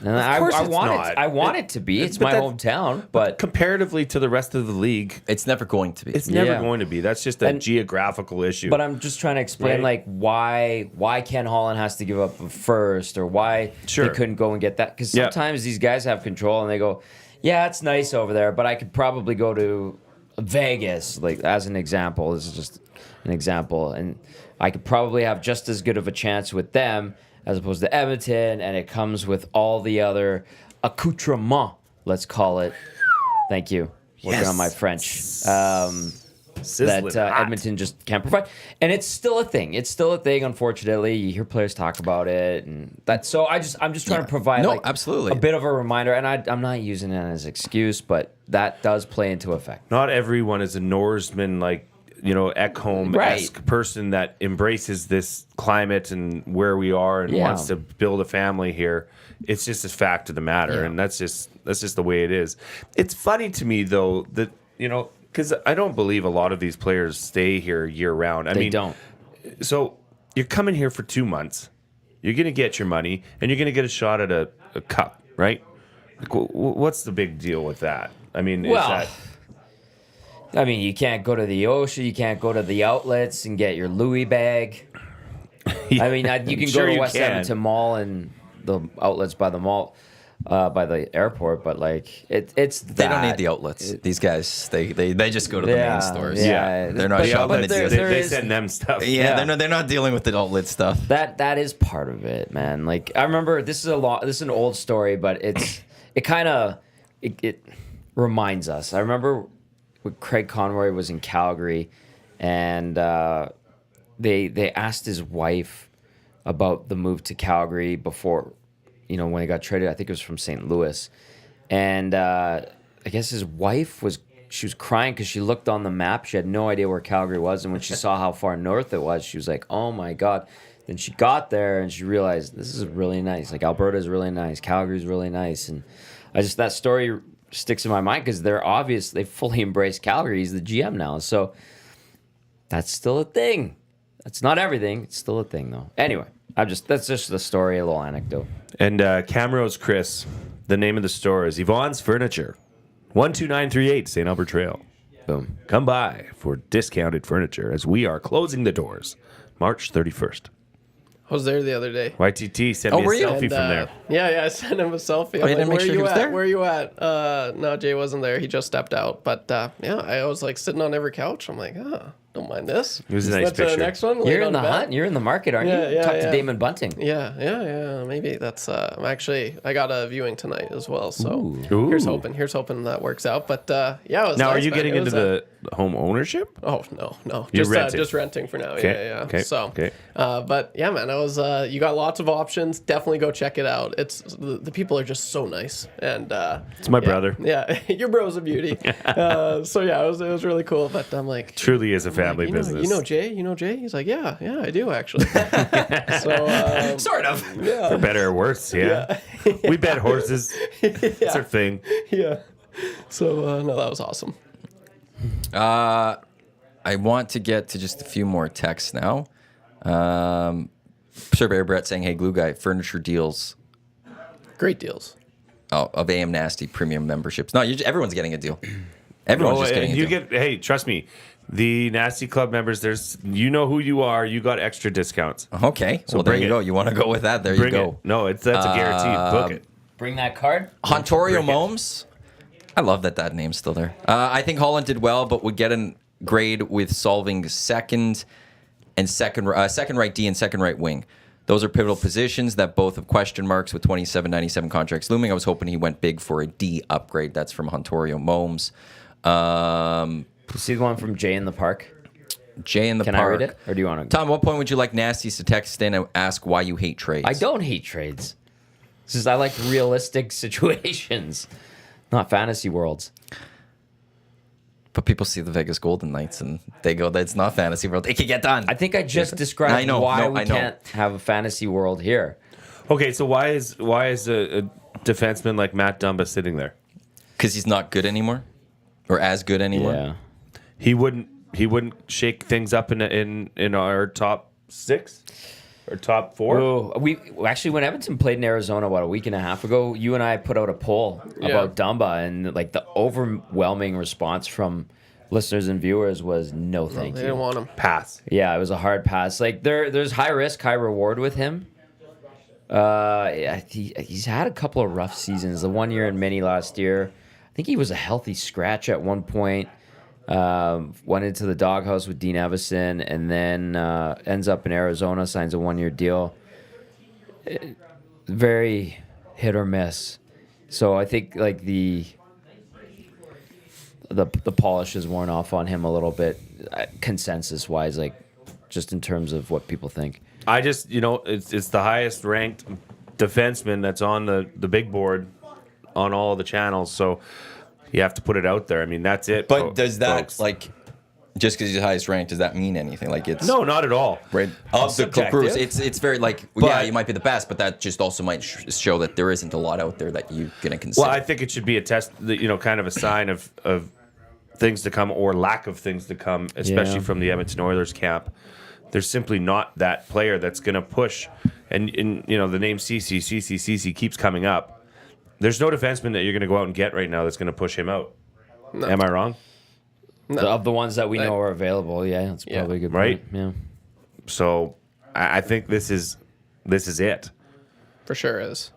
And course I it's want not. it. I want it to be. It's But my that's- hometown, but comparatively to the rest of the league, It's never going to be. it's never Yeah. going to be. That's just a And- geographical issue. But I'm just trying to explain, Right. like, why Ken Holland has to give up a 1st, or why Sure. they couldn't go and get that. Because Yeah. sometimes these guys have control and they go, yeah, it's nice over there, but I could probably go to Vegas, like, as an example. This is just an example. And I could probably have just as good of a chance with them as opposed to Edmonton, and it comes with all the other accoutrement, let's call it. Thank you. Working on my French. Sizzling That hot. Edmonton just can't provide, and it's still a thing. It's still a thing. Unfortunately, you hear players talk about it, and that. So I'm just trying to provide absolutely a bit of a reminder, and I'm not using it as an excuse, but that does play into effect. Not everyone is a Norseman, like, Ekholm-esque person that embraces this climate and where we are and wants to build a family here. It's just a fact of the matter, and that's just the way it is. It's funny to me though that because I don't believe a lot of these players stay here year round. They don't. So you're coming here for 2 months, you're gonna get your money, and you're gonna get a shot at a cup, right? Like, what's the big deal with that? I mean, is that? I mean, you can't go to the ocean, you can't go to the outlets and get your Louis bag. I mean, you can Sure go to you West can. Edmonton Mall and the outlets by the mall, by the airport, but like it's They don't that. need the outlets. These guys, they just go to the main stores. Yeah, They're not But- shopping but at there- the there They is- send them stuff. Yeah, they're not dealing with the outlet stuff. That is part of it, man. Like I remember, this is an old story, but it kind of reminds us. I remember when Craig Conroy was in Calgary, and they asked his wife about the move to Calgary before, when he got traded. I think it was from St. Louis, and I guess his wife was crying because she looked on the map. She had no idea where Calgary was, and when she saw how far north it was, she was like, "Oh my god." Then she got there and she realized this is really nice. Like Alberta is really nice, Calgary's really nice, and that story sticks in my mind because they fully embrace Calgary. He's the GM now, so that's still a thing. That's not everything. It's still a thing though. Anyway, that's just the story, a little anecdote. And Camrose Chris, the name of the store is Yvonne's Furniture, 12938 St. Albert Trail. Boom. Come by for discounted furniture as we are closing the doors March 31st. I was there the other day. YTT sent me a were you? selfie And, from there. Yeah, I sent him a selfie. I'm you didn't make where sure you he was at? there? Where you at? No, Jay wasn't there. He just stepped out. But I was like sitting on every couch. I'm like, don't mind this. It was a nice Went to picture. the next one. You're laid in on the bed. hunt. You're in the market, aren't Yeah, you? yeah, Talk to yeah. Damon Bunting. Yeah. Maybe that's. I got a viewing tonight as well. So Ooh. here's hoping that works out. But it was Now, nice, are you man. getting It into was, the home ownership? Oh no, You're just renting. renting for now. Okay, Yeah. okay, So, okay. but yeah, man, I was. You got lots of options. Definitely go check it out. It's the people are just so nice, and It's my brother. Yeah, your bro's a beauty. So yeah, it was really cool. But I'm like, Truly is a family business. You know Jay? You know Jay? He's like, yeah, I do actually. So Sort of. For better or worse, yeah. We bet horses. It's our thing. yeah. So no, that was awesome. I want to get to just a few more texts now. Surveyor Brett saying, "Hey, Glue Guy, furniture deals Great deals. of AM Nasty premium memberships. No, everyone's getting a deal. Everyone's just getting a deal. Hey, trust me, the Nasty Club members, you know who you are. You got extra discounts. Okay, so well, there you go. You want to go with that? There you go. No, that's a guarantee. Book it. Bring that card. Hontorio Momes. I love that name's still there. I think Holland did well, but would get a grade with solving second right D and second right wing. Those are pivotal positions that both have question marks with 27.97 contracts looming. I was hoping he went big for a D upgrade. That's from Hontorio Momes. See the one from Jay in the Park? Jay in the Park. Can I read it? Or do you want to? Tom, at what point would you like Nasties to text in and ask why you hate trades? I don't hate trades. This is I like realistic situations, not fantasy worlds. But people see the Vegas Golden Knights and they go, that's not fantasy world. It can get done. I think I just described why we can't have a fantasy world here. Okay, so why is a defenseman like Matt Dumba sitting there? Because he's not good anymore, or as good anymore. Yeah, he wouldn't shake things up in our top 6 or top 4. Oh, we actually, when Edmonton played in Arizona about a week and a half ago, you and I put out a poll about Dumba, and like the overwhelming response from listeners and viewers was no, thank you. They didn't want him. Pass. Yeah, it was a hard pass. Like there's high risk, high reward with him. He's had a couple of rough seasons. The 1 year in Mini last year, I think he was a healthy scratch at one point. Went into the doghouse with Dean Evison, and then ends up in Arizona, signs a 1-year deal. Very hit or miss. So I think like the polish is worn off on him a little bit, consensus wise, like just in terms of what people think. I just, it's the highest ranked defenseman that's on the big board on all the channels. So you have to put it out there. I mean, that's it. But does that, folks. like, just because he's highest ranked, does that mean anything? Like, it's No, not at all. right of the Subjective. Bruce. It's very like, you might be the best, but that just also might show that there isn't a lot out there that you're gonna consider. Well, I think it should be a test, kind of a sign of things to come or lack of things to come, especially from the Edmonton Oilers camp. There's simply not that player that's going to push. And the name CC keeps coming up. There's no defenseman that you're going to go out and get right now that's going to push him out. No. Am I wrong? No. Of the ones that we know are available, that's probably a good point. Yeah. So I think this is it. For sure is.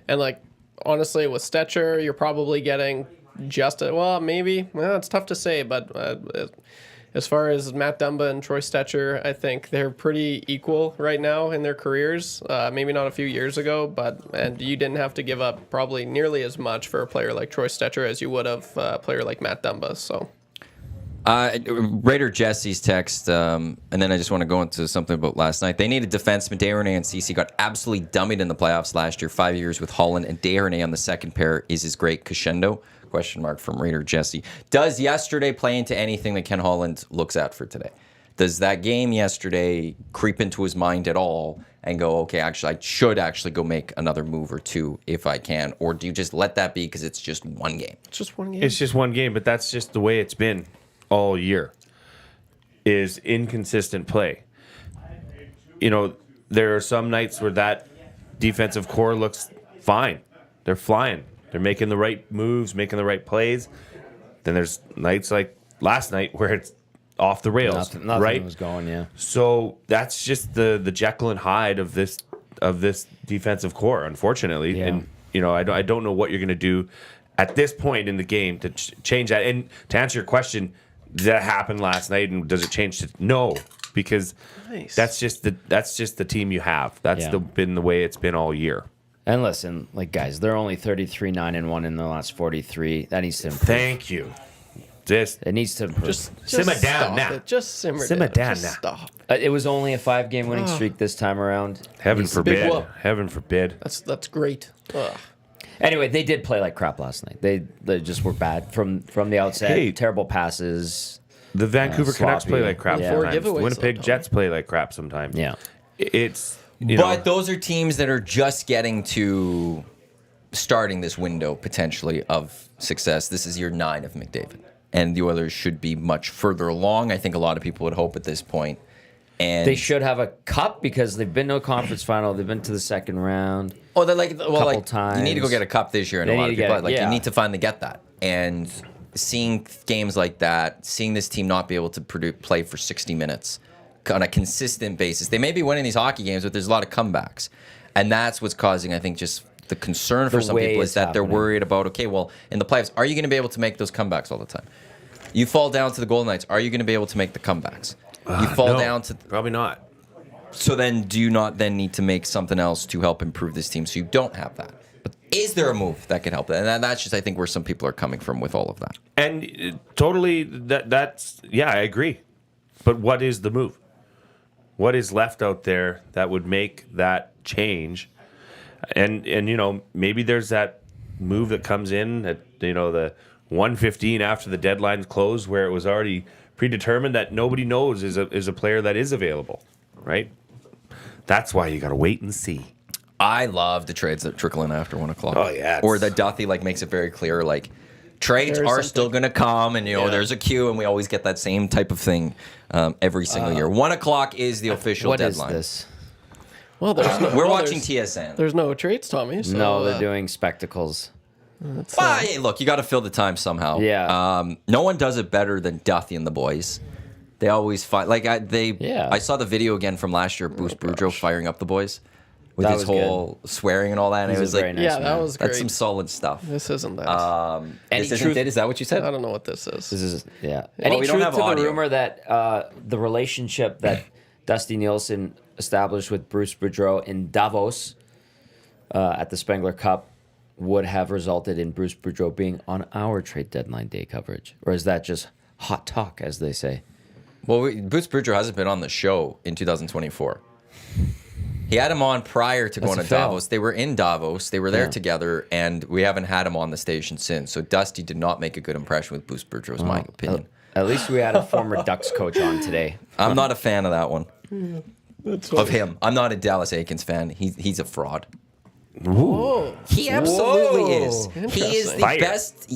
And like, honestly, with Stecher, you're probably getting maybe. Well, it's tough to say, but as far as Matt Dumba and Troy Stecher, I think they're pretty equal right now in their careers. Maybe not a few years ago, and you didn't have to give up probably nearly as much for a player like Troy Stecher as you would have a player like Matt Dumba. So, Raider Jesse's text, and then I just want to go into something about last night. They needed defensemen. Desharnais and CC got absolutely dummied in the playoffs last year. 5 years with Holland, and Desharnais on the second pair is his great crescendo. Question mark from Raider Jesse. Does yesterday play into anything that Ken Holland looks at for today? Does that game yesterday creep into his mind at all and go, okay, actually, I should actually go make another move or two if I can? Or do you just let that be because it's just one game? it's just one game. It's just one game, but that's just the way it's been all year, is inconsistent play. There are some nights where that defensive core looks fine. They're flying. They're making the right moves, making the right plays. Then there's nights like last night where it's off the rails. Nothing right? was going, yeah. So that's just the Jekyll and Hyde of this defensive core, unfortunately. Yeah. And I don't know what you're going to do at this point in the game to change that. And to answer your question, did that happen last night, and does it change to no? Because that's just the team you have. That's been the way it's been all year. And listen, like guys, they're only 33-9-1 in the last 43. That needs to improve. Thank you. It needs to improve. Just simmer down now. Just simmer down just now. Stop. It was only a 5-game winning streak this time around. Heaven forbid. whoop. Heaven forbid. That's great. Ugh. Anyway, they did play like crap last night. They just were bad from the outset. Hey. Terrible passes. The Vancouver Canucks play sloppy. like crap Yeah. sometimes. The Giveaways Winnipeg sometimes. Jets play like crap sometimes. Yeah. It's But those are teams that are just getting to starting this window potentially of success. This is year 9 of McDavid, and the Oilers should be much further along. I think a lot of people would hope at this point. And They should have a cup because they've been to a conference final. They've been to the second round. Oh, they're like, well, like times. you need to go get a cup this year, and They a lot need of to people get it, like yeah. you need to finally get that. And seeing games like that, seeing this team not be able to play for 60 minutes on a consistent basis, they may be winning these hockey games, but there's a lot of comebacks, and that's what's causing, I think, just the concern for The some way people is it's that they're happening. worried about. Okay, well, in the playoffs, are you going to be able to make those comebacks all the time? You fall down to the Golden Knights, are you going to be able to make the comebacks? You fall down to. probably not. So then, do you not then need to make something else to help improve this team so you don't have that? But is there a move that could help that? And that's just, I think, where some people are coming from with all of that. And totally, that's I agree. But what is the move? What is left out there that would make that change? And maybe there's that move that comes in at the 1:15 after the deadline's closed, where it was already predetermined that nobody knows is a player that is available, right? That's why you got to wait and see. I love the trades that trickle in after 1 o'clock. Oh, yeah, Or that Duthie makes it very clear, trades There's are something. still going to come, and Yeah. there's a queue, and we always get that same type of thing every single year. 1 o'clock is the official What is deadline. this? Well, there's no, We're well, watching there's- TSN. There's no trades, Tommy. So, No, they're doing spectacles. Well, hey, look, you got to fill the time somehow. Yeah. No one does it better than Duthie and the boys. They always fight. I saw the video again from last year of Bruce Boudreau firing up the boys with That his was whole swearing and all that. And He's it a was very like, nice Yeah, man. that was great. that's some solid stuff. This isn't that. Any This isn't truth- it? Is that what you said? I don't know what this is. This is Any we don't truth have to the audio. rumor that the relationship that Dusty Nielsen established with Bruce Boudreau in Davos at the Spengler Cup would have resulted in Bruce Boudreau being on our trade deadline day coverage, or is that just hot talk, as they say? Well, Bruce Boudreau hasn't been on the show in 2024. He had him on prior to going a to fail. Davos. They were in Davos. They were there Yeah. together, and we haven't had him on the station since. So Dusty did not make a good impression with Bruce Boudreau, is my opinion. At least we had a former Ducks coach on today. I'm not a fan of that one. That's Of him. I'm not a Dallas Aikens fan. He's a fraud. Whoa. He absolutely is. He is the Interesting. Fire. best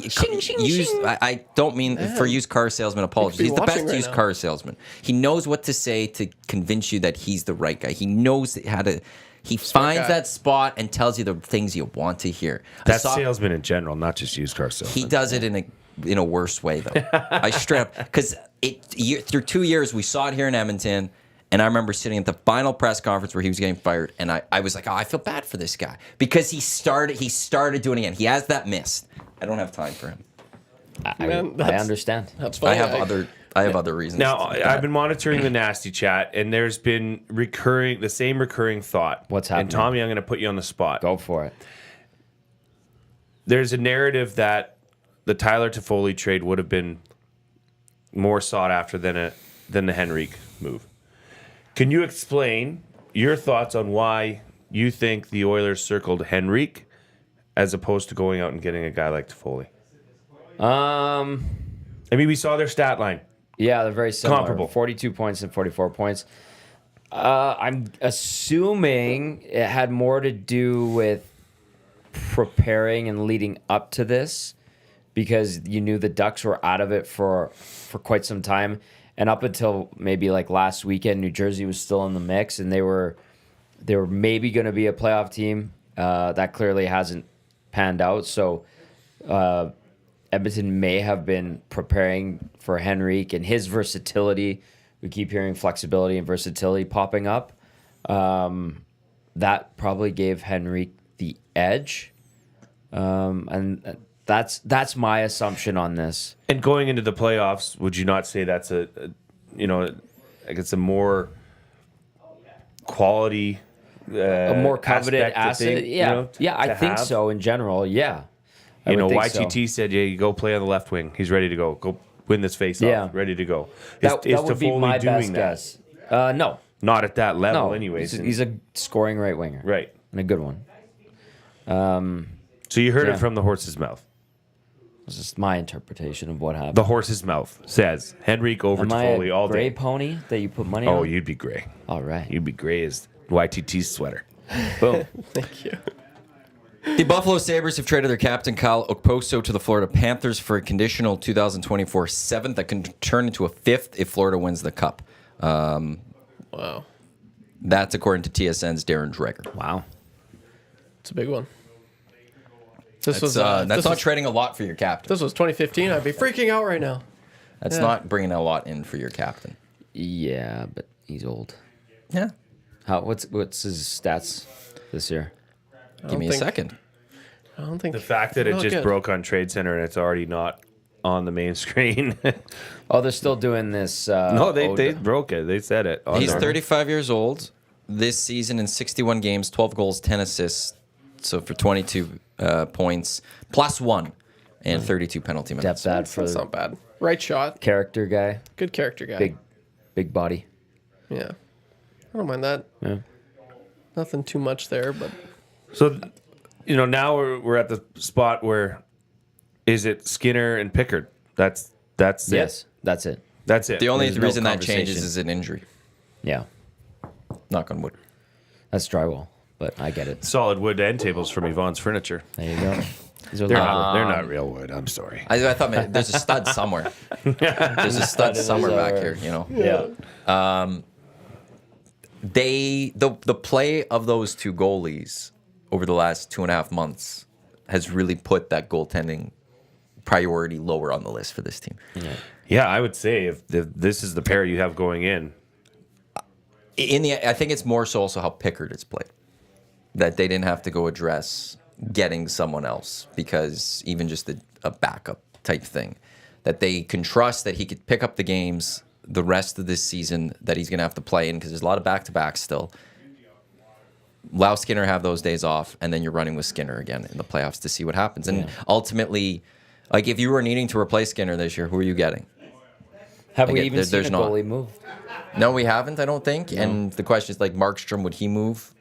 I don't mean for used car salesman apologies. be He's the best watching right used now. car salesman. He knows what to say to convince you that he's the right guy. He knows how to he finds guy. that spot and tells you the things you want to hear. That's salesman in general, not just used car salesman. He does it in a worse way though. I straight up because through 2 years we saw it here in Edmonton, and I remember sitting at the final press conference where he was getting fired, and I was like, oh, I feel bad for this guy because he started doing it again. He has that mist. I don't have time for him. Man, I that's- understand. That's funny. I have other reasons. Now, to I've been monitoring the nasty chat, and there's been the same recurring thought. What's And happening? Tommy, I'm going to put you on the spot. Go for it. There's a narrative that the Tyler Toffoli trade would have been more sought after than the Henrique move. Can you explain your thoughts on why you think the Oilers circled Henrique as opposed to going out and getting a guy like Toffoli? I mean, we saw their stat line. Yeah, they're very similar. Comparable. 42 points and 44 points. I'm assuming it had more to do with preparing and leading up to this because you knew the Ducks were out of it for quite some time. And up until maybe like last weekend, New Jersey was still in the mix, and they were maybe going to be a playoff team. That clearly hasn't panned out. So Edmonton may have been preparing for Henrique and his versatility. We keep hearing flexibility and versatility popping up. That probably gave Henrique the edge. And that's my assumption on this. And going into the playoffs, would you not say that's like it's a more quality, A more coveted aspect to asset. think, Yeah, I to think have? so in general. Yeah. I would think so. YTT said, "Yeah, you go play on the left wing. He's ready to go. Go win this face-off. Yeah. Ready to go." That would be Toffoli my doing best that? guess. No. Not at that level, No. anyways. He's a scoring right winger. Right. And a good one. So you heard Yeah. it from the horse's mouth. This is my interpretation of what happened. The horse's mouth says Henrique over Am I Toffoli a all gray day. pony that you put money on? Oh, you'd be gray. All right. You'd be gray as YTT's sweater. Boom. Thank you. The Buffalo Sabres have traded their captain, Kyle Okposo, to the Florida Panthers for a conditional 2024 seventh that can turn into a fifth if Florida wins the Cup. Wow. That's according to TSN's Darren Dreger. Wow. It's a big one. That's not trading a lot for your captain. This was 2015. I'd be freaking out right now. That's Yeah. not bringing a lot in for your captain. Yeah, but he's old. Yeah. What's his stats this year? Give me a second. I don't think The fact that it not just good. broke on Trade Center and it's already not on the main screen. Oh, they're still doing this. No, they broke it. They said it. He's 35 years old. This season in 61 games, 12 goals, 10 assists. So for 22 points, +1, and 32 penalty minutes. Depth ad for That's not bad. Right shot. character guy. Good character guy. Big body. Yeah. I don't mind that. Yeah. Nothing too much there, but So, now we're at the spot where is it Skinner and Pickard? That's Yes, it. that's it. That's it. The only There's no reason that changes conversation. is an injury. Yeah, Knock on wood. that's drywall, but I get it. Solid wood end tables from Yvonne's Furniture. There you go. These are They're lovely. not. They're not real wood. I'm sorry. I thought there's a stud somewhere. There's a stud somewhere back here, Yeah. The play of those two goalies over the last 2.5 months has really put that goaltending priority lower on the list for this team. Yeah, I would say if this is the pair you have going in. I think it's more so also how Pickard is played. That they didn't have to go address getting someone else because even just a backup type thing. That they can trust that he could pick up the games the rest of this season that he's going to have to play in because there's a lot of back-to-backs still. Allow Skinner have those days off, and then you're running with Skinner again in the playoffs to see what happens. And ultimately, like if you were needing to replace Skinner this year, who are you getting? Have we Like, even seen there's a not. goalie move? No, we haven't, I don't think. And the question is, like, Markstrom, would he move?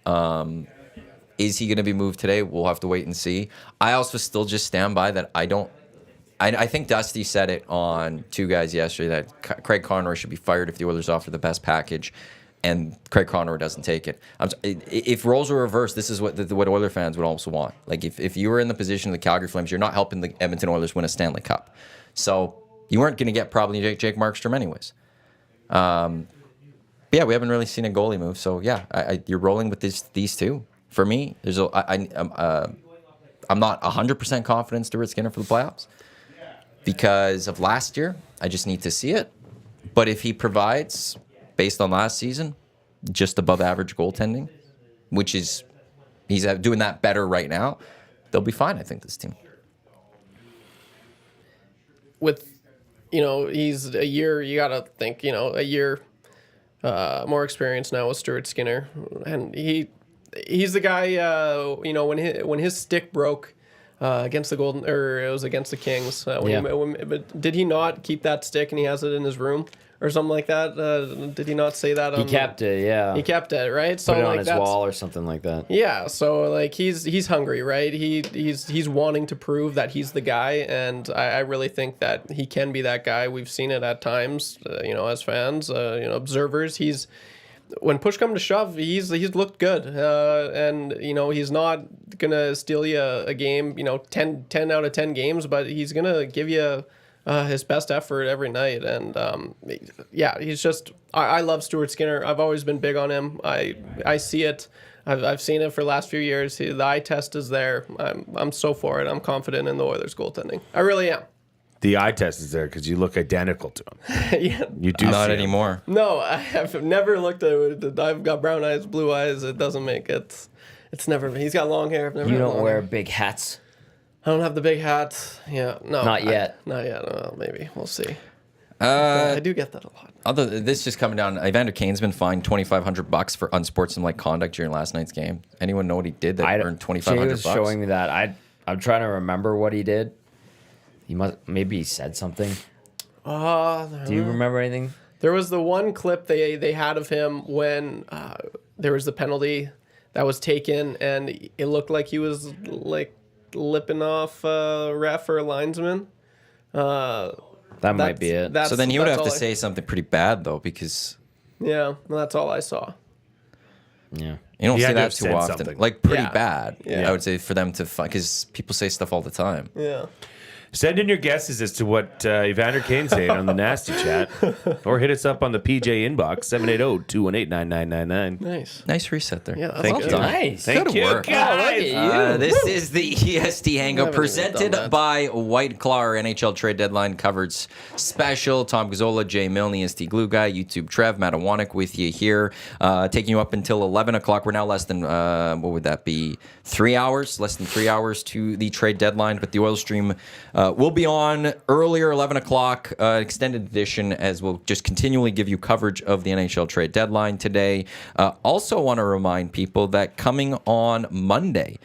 Is he going to be moved today? We'll have to wait and see. I also still just stand by that I think Dusty said it on Two Guys yesterday that Craig Conroy should be fired if the Oilers offer the best package, and Craig Conroy doesn't take it. If roles were reversed, this is what Oiler fans would also want. Like if you were in the position of the Calgary Flames, you're not helping the Edmonton Oilers win a Stanley Cup. So you weren't going to get probably Jake Markstrom anyways. But yeah, we haven't really seen a goalie move. So yeah, you're rolling with these two. For me, I'm not 100% confident Stuart Skinner for the playoffs because of last year. I just need to see it. But if he provides, based on last season, just above average goaltending, which is he's doing that better right now, they'll be fine. I think this team. with, he's a year, you got to think, a year more experience now with Stuart Skinner. And he's the guy, when his stick broke against the it was against the Kings. But did he not keep that stick and he has it in his room or something like that? Did he not say that? He kept it, yeah. He kept it, right? So put it on his wall or something like that. Yeah, so like he's hungry, right? He's wanting to prove that he's the guy, and I really think that he can be that guy. We've seen it at times, as fans, observers. When push comes to shove, he's looked good, and he's not gonna steal you a game, 10 out of 10 games, but he's gonna give you his best effort every night. And he's just I love Stuart Skinner. I've always been big on him. I see it. I've seen it for the last few years. The eye test is there. I'm so for it. I'm confident in the Oilers goaltending. I really am. The eye test is there because you look identical to him. Yeah. You do Not see him. anymore. No, I have never looked at it. I've got brown eyes, blue eyes. It doesn't make it. It's never. He's got long hair. I've never You had don't long wear hair. big hats. I don't have the big hat. Yeah, no. Not yet. Not yet. Well, maybe we'll see. I do get that a lot. This just coming down. Evander Kane's been fined $2,500 for unsportsmanlike conduct during last night's game. Anyone know what he did that earned $2,500? Jay was showing me that. I'm trying to remember what he did. Maybe he said something. Do you remember anything? There was the one clip they had of him when there was the penalty that was taken, and it looked like he was like lipping off ref or linesman. That might be it. So then he would that's have to all say something pretty bad, though, because Yeah, that's all I saw. Yeah. you don't He see had to that have too said often. something. Like, pretty Yeah. bad, Yeah. I would say, for them to find, because people say stuff all the time. Yeah. Send in your guesses as to what Evander Kane saying on the nasty chat, or hit us up on the PJ inbox 780-218-9999. Nice. Nice reset there. Yeah, that's Thank good. you. Nice. Thank Good you, work. guys. This is the EST Hangout Haven't even presented done that. by White Claw, our NHL trade deadline coverage special. Tom Gazzola, Jay Milne, EST Glue Guy, YouTube Trev, Matt Iwanyk with you here, taking you up until 11 o'clock. We're now less than, what would that be, 3 hours? Less than 3 hours to the trade deadline, but the oil stream will be on earlier, 11 o'clock, extended edition, as we'll just continually give you coverage of the NHL trade deadline today. Also want to remind people that coming on Monday,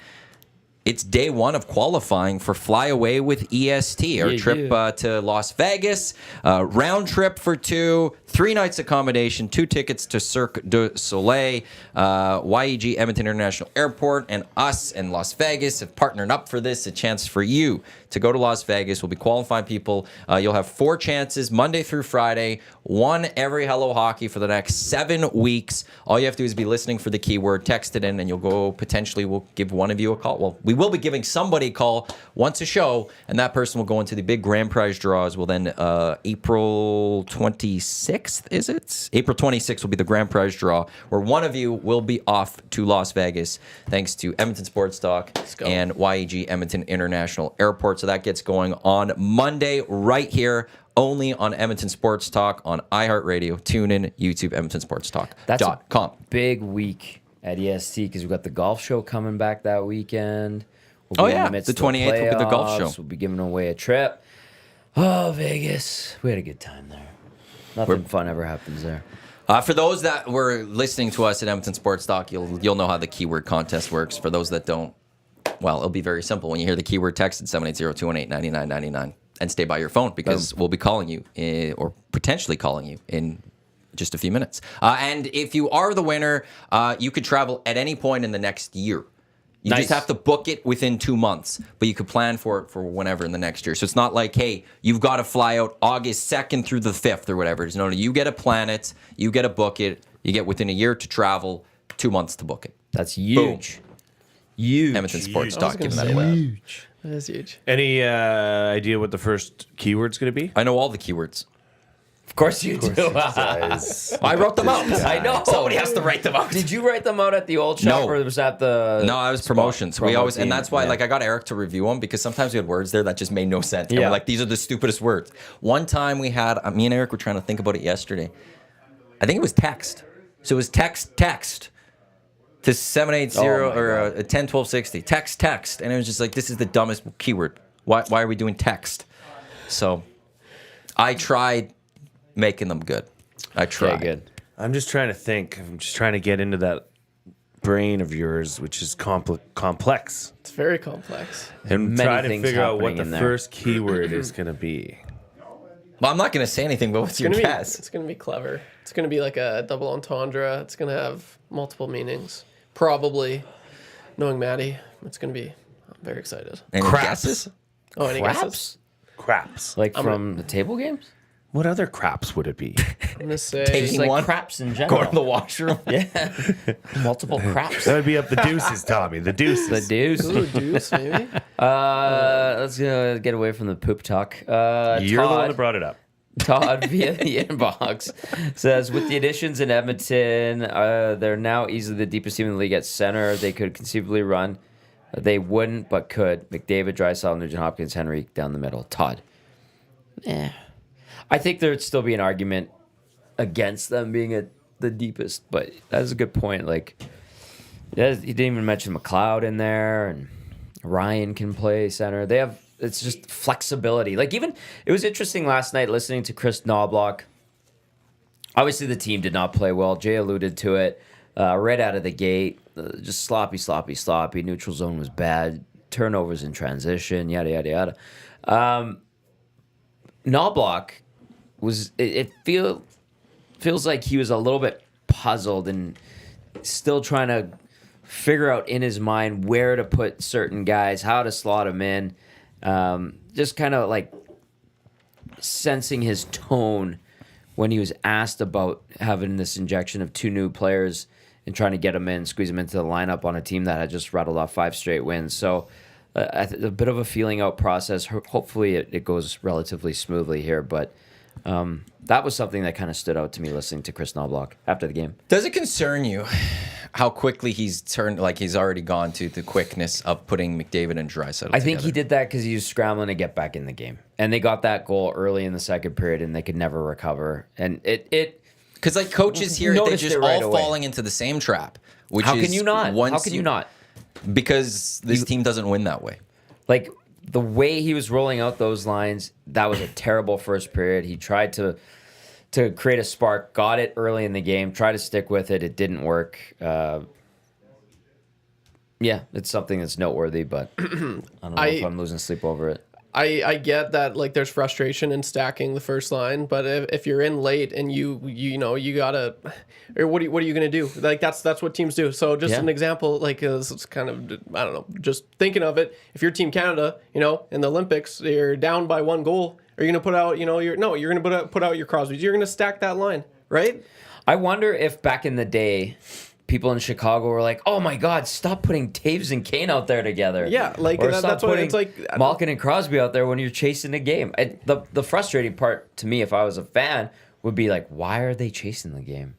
it's day one of qualifying for Fly Away with EST, our trip to Las Vegas, round trip for 2, 3 nights accommodation, 2 tickets to Cirque du Soleil, YEG Edmonton International Airport, and us and Las Vegas have partnered up for this, a chance for you to go to Las Vegas. We'll be qualifying people. You'll have 4 chances, Monday through Friday, 1 every Hello Hockey for the next 7 weeks. All you have to do is be listening for the keyword, text it in, and you'll go, potentially, we'll give one of you a call. Well, we will be giving somebody a call once a show, and that person will go into the big grand prize draws. Well, then April 26th, is it? April 26th will be the grand prize draw, where one of you will be off to Las Vegas, thanks to Edmonton Sports Talk and YEG Edmonton International Airport. So that gets going on Monday right here, only on Edmonton Sports Talk on iHeartRadio, TuneIn, YouTube, EdmontonSportsTalk.com. Big week at EST because we've got the golf show coming back that weekend. We'll be in the midst the of 28th will be the golf playoffs. show. We'll be giving away a trip. Oh, Vegas. We had a good time there. Nothing fun ever happens there. For those that were listening to us at Edmonton Sports Talk, you'll know how the keyword contest works. For those that don't, well, it'll be very simple. When you hear the keyword, text at 780-218-9999 and stay by your phone, because we'll be calling you or potentially calling you in just a few minutes. And if you are the winner, you could travel at any point in the next year. You just have to book it within 2 months, but you could plan for it for whenever in the next year. So it's not like, hey, you've got to fly out August 2nd through the 5th or whatever. It's no, you get to plan it, you get to book it, you get within a year to travel, 2 months to book it. That's huge. Huge. Edmonton Sports I was Talk, gonna giving that say away. Huge. That is huge. Any idea what the first keyword's going to be? I know all the keywords. Of course you do. I wrote them out. I know. Somebody has to write them out. Did you write them out at the old shop, No. or was that the? No, I was promotions. We always, and team, that's why, yeah. like, I got Eric to review them because sometimes we had words there that just made no sense. And Yeah. we're like, these are the stupidest words. One time we had, me and Eric were trying to think about it yesterday. I think it was text. So it was text to 780 or 10-1260. Text. And it was just like, this is the dumbest keyword. Why are we doing text? So I tried making them good. I tried. Okay, good. I'm just trying to think. I'm just trying to get into that brain of yours, which is complex, It's very complex. and Many try to things figure out what happening the in there. first keyword is going to be. Well, I'm not going to say anything, but what's your guess? It's gonna be clever. It's gonna be like a double entendre. It's gonna have multiple meanings. Probably, knowing Maddie, it's gonna be. I'm very excited. Any Craps. guesses? Oh, any Craps? guesses? Craps. Like from the table games? What other craps would it be? I'm gonna say. Taking Just like one? craps in general. Go to the washroom? Yeah. Multiple craps. That would be up the deuces, Tommy. The deuces. The deuce. Ooh, deuce, maybe. Let's get away from the poop talk. You're the one Todd, that brought it up. Todd via the inbox says, with the additions in Edmonton, they're now easily the deepest team in the league at center. They could conceivably run. They wouldn't, but could. McDavid, Draisaitl, Nugent Hopkins, Henrique down the middle. Todd. I think there'd still be an argument against them being at the deepest, but that's a good point. Like, he didn't even mention McLeod in there, and Ryan can play center. They have, it's just flexibility. Like, even, it was interesting last night listening to Chris Knobloch. Obviously, the team did not play well. Jay alluded to it right out of the gate. Just sloppy. Neutral zone was bad. Turnovers in transition, yada, yada, yada. Knobloch was, it feels like he was a little bit puzzled and still trying to figure out in his mind where to put certain guys, how to slot them in. Just kind of like sensing his tone when he was asked about having this injection of 2 new players and trying to get them in, squeeze them into the lineup on a team that had just rattled off 5 straight wins. So a bit of a feeling out process. Hopefully it goes relatively smoothly here, but that was something that kind of stood out to me listening to Chris Knobloch after the game. Does it concern you how quickly he's turned, like he's already gone to the quickness of putting McDavid and Draisaitl I think he did that because he was scrambling to get back in the game. And they got that goal early in the second period, and they could never recover. And it because like coaches here, they're noticed just it right all away. falling into the same trap. Which how is can you not? How can you not? Because this team doesn't win that way. Like, the way he was rolling out those lines, that was a terrible first period. He tried to create a spark, got it early in the game, tried to stick with it. It didn't work. Yeah, it's something that's noteworthy, but I don't know if I'm losing sleep over it. I get that, like, there's frustration in stacking the first line, but if you're in late and you gotta, or what are you gonna do? Like, that's what teams do. So just an example, like, this is kind of, I don't know, just thinking of it. If you're Team Canada, in the Olympics, you're down by 1 goal. Are you gonna put out, you're gonna put out your Crosbys. You're gonna stack that line, right? I wonder if back in the day, people in Chicago were like, "Oh my God, stop putting Taves and Kane out there together." Yeah, like or that's what it's like. Malkin and Crosby out there when you're chasing the game. The frustrating part to me, if I was a fan, would be like, why are they chasing the game?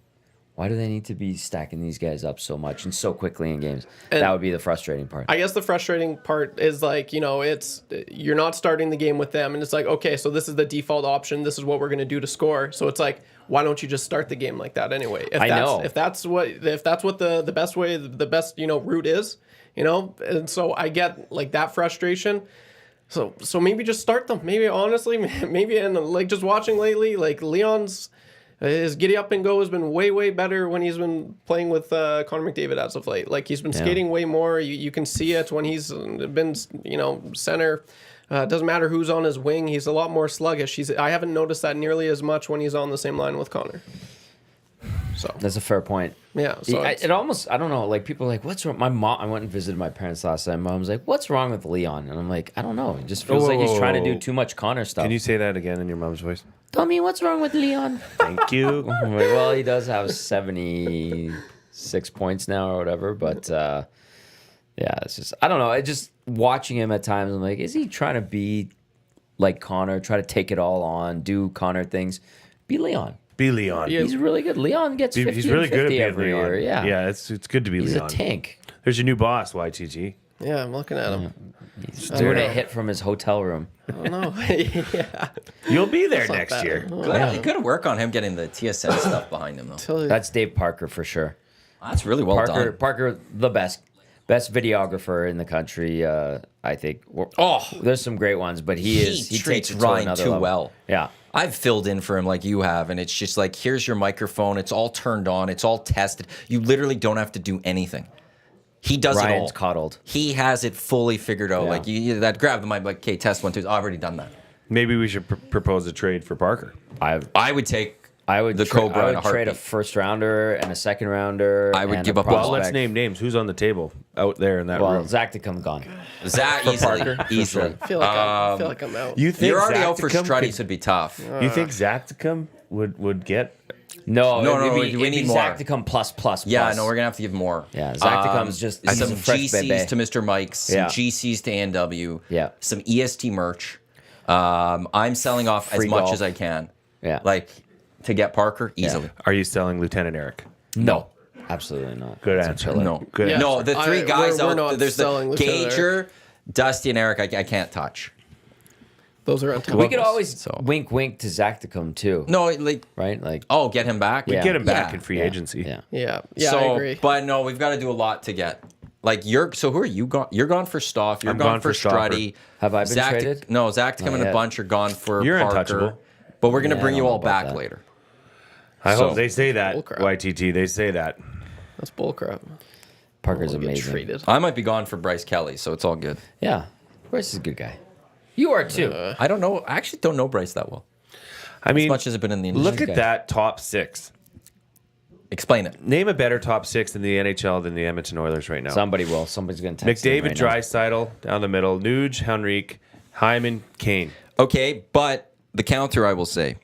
Why do they need to be stacking these guys up so much and so quickly in games? And that would be the frustrating part. I guess the frustrating part is like, it's you're not starting the game with them, and it's like, okay, so this is the default option. This is what we're going to do to score. So it's like, why don't you just start the game like that anyway? If that's what the best way, the best route is, and so I get like that frustration. So maybe just start them. Maybe honestly, and like just watching lately, like Leon's. His giddy up and go has been way, way better when he's been playing with Connor McDavid as of late. Like, he's been skating way more. You can see it when he's been, center. Doesn't matter who's on his wing. He's a lot more sluggish. I haven't noticed that nearly as much when he's on the same line with Connor. So that's a fair point. Yeah. So it almost, I don't know, like people are like, what's wrong? My mom, I went and visited my parents last night. My mom's like, what's wrong with Leon? And I'm like, I don't know. It just feels like he's trying to do too much Connor stuff. Can you say that again in your mom's voice? Tell me what's wrong with Leon. Thank you. I'm like, well, he does have 76 points now or whatever, but yeah, it's just, I don't know. I just watching him at times, I'm like, is he trying to be like Connor, try to take it all on, do Connor things? Be Leon. Be Leon. He's really good. Leon gets 50 He's really good at being every Leon. year. Yeah. Yeah, it's good to be He's Leon. a tank. There's your new boss, YTG. yeah, I'm looking at him. He's doing a hit from his hotel room. I don't know. Yeah. You'll be there That's not next bad. year. Good work on him getting the TSN stuff behind him, though. Tell you. That's Dave Parker for sure. That's really well done. Parker, the best videographer in the country. I think. There's some great ones, but he treats takes it to Ryan another too level. well. Yeah. I've filled in for him like you have, and it's just like, here's your microphone. It's all turned on. It's all tested. You literally don't have to do anything. He does it all. Ryan's coddled. He has it fully figured out. Yeah. Like, that grab the mic, like, okay, test 1, 2. I've already done that. Maybe we should propose a trade for Parker. I would take the I Cobra in a would heartbeat. trade a first rounder and a second rounder. I would and give a up on Well, prospect. let's name names. Who's on the table out there in that Well, room? Zach Dickham gone. Zach, easily. I feel like I'm out. You think You're already Zach out for Dickham Strutty, so it'd be tough. You think Zach Dickham would get? No, we it'd be need more. Zach Dickham plus. Yeah, no, we're going to have to give more. Yeah, Zach Dickham's just some he's a fresh GCs bebe. to Mr. Mike's, some Yeah. GCs to ANW, Yeah. some EST merch. I'm selling off Free as much golf. as I can. Yeah. Like, to get Parker, easily. Are you selling Lieutenant Eric? No, absolutely not. Good That's a answer. killer. No. Good. Yeah. No, the three guys we're out not there, there's the selling Lieutenant Gager, Dusty, and Eric, I can't touch. Those are untouchables. We could always So- wink to Zach Dickham too. No, like, Right? Like, get him back. Yeah. Get him back Yeah. in free yeah, agency. Yeah. Yeah, I agree. But no, we've got to do a lot to get. Like, so who are you gone? You're gone for Stoff. You're I'm gone gone for for Stauffer. Strutty. Have I been Zach traded? No, Zach's coming yet. a bunch. You're gone for You're Parker. untouchable. But we're going to Yeah, bring I you don't all know about back that. later. I So- hope they say that. Bullcrap. YTT, they say that. That's bullcrap. Parker's We'll get amazing. traded. I might be gone for Bryce Kelly, so it's all good. Yeah. Bryce is a good guy. You are too. I don't know. I actually don't know Bryce that well. I mean, As much as I've been in the industry. look at that top 6. Explain it. Name a better top six in the NHL than the Edmonton Oilers right now. Somebody will. Somebody's going to text him McDavid, right now. Draisaitl down the middle, Nuge, Henrique, Hyman, Kane. Okay, but the counter, I will say,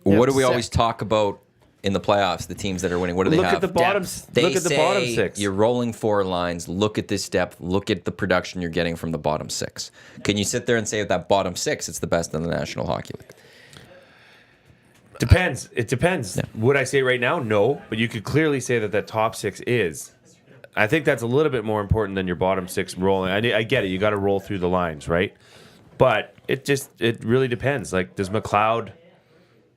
what do we always talk about in the playoffs? The teams that are winning, what do they Look have? at the bottom. They Look at the say bottom six. You're rolling 4 lines. Look at this depth. Look at the production you're getting from the bottom 6. Can you sit there and say that bottom 6, it's the best in the National Hockey League? Depends. It depends. Would I say right now? No, but you could clearly say that top 6 is. I think that's a little bit more important than your bottom 6 rolling. I get it. You got to roll through the lines, right? But it really depends. Like, does McLeod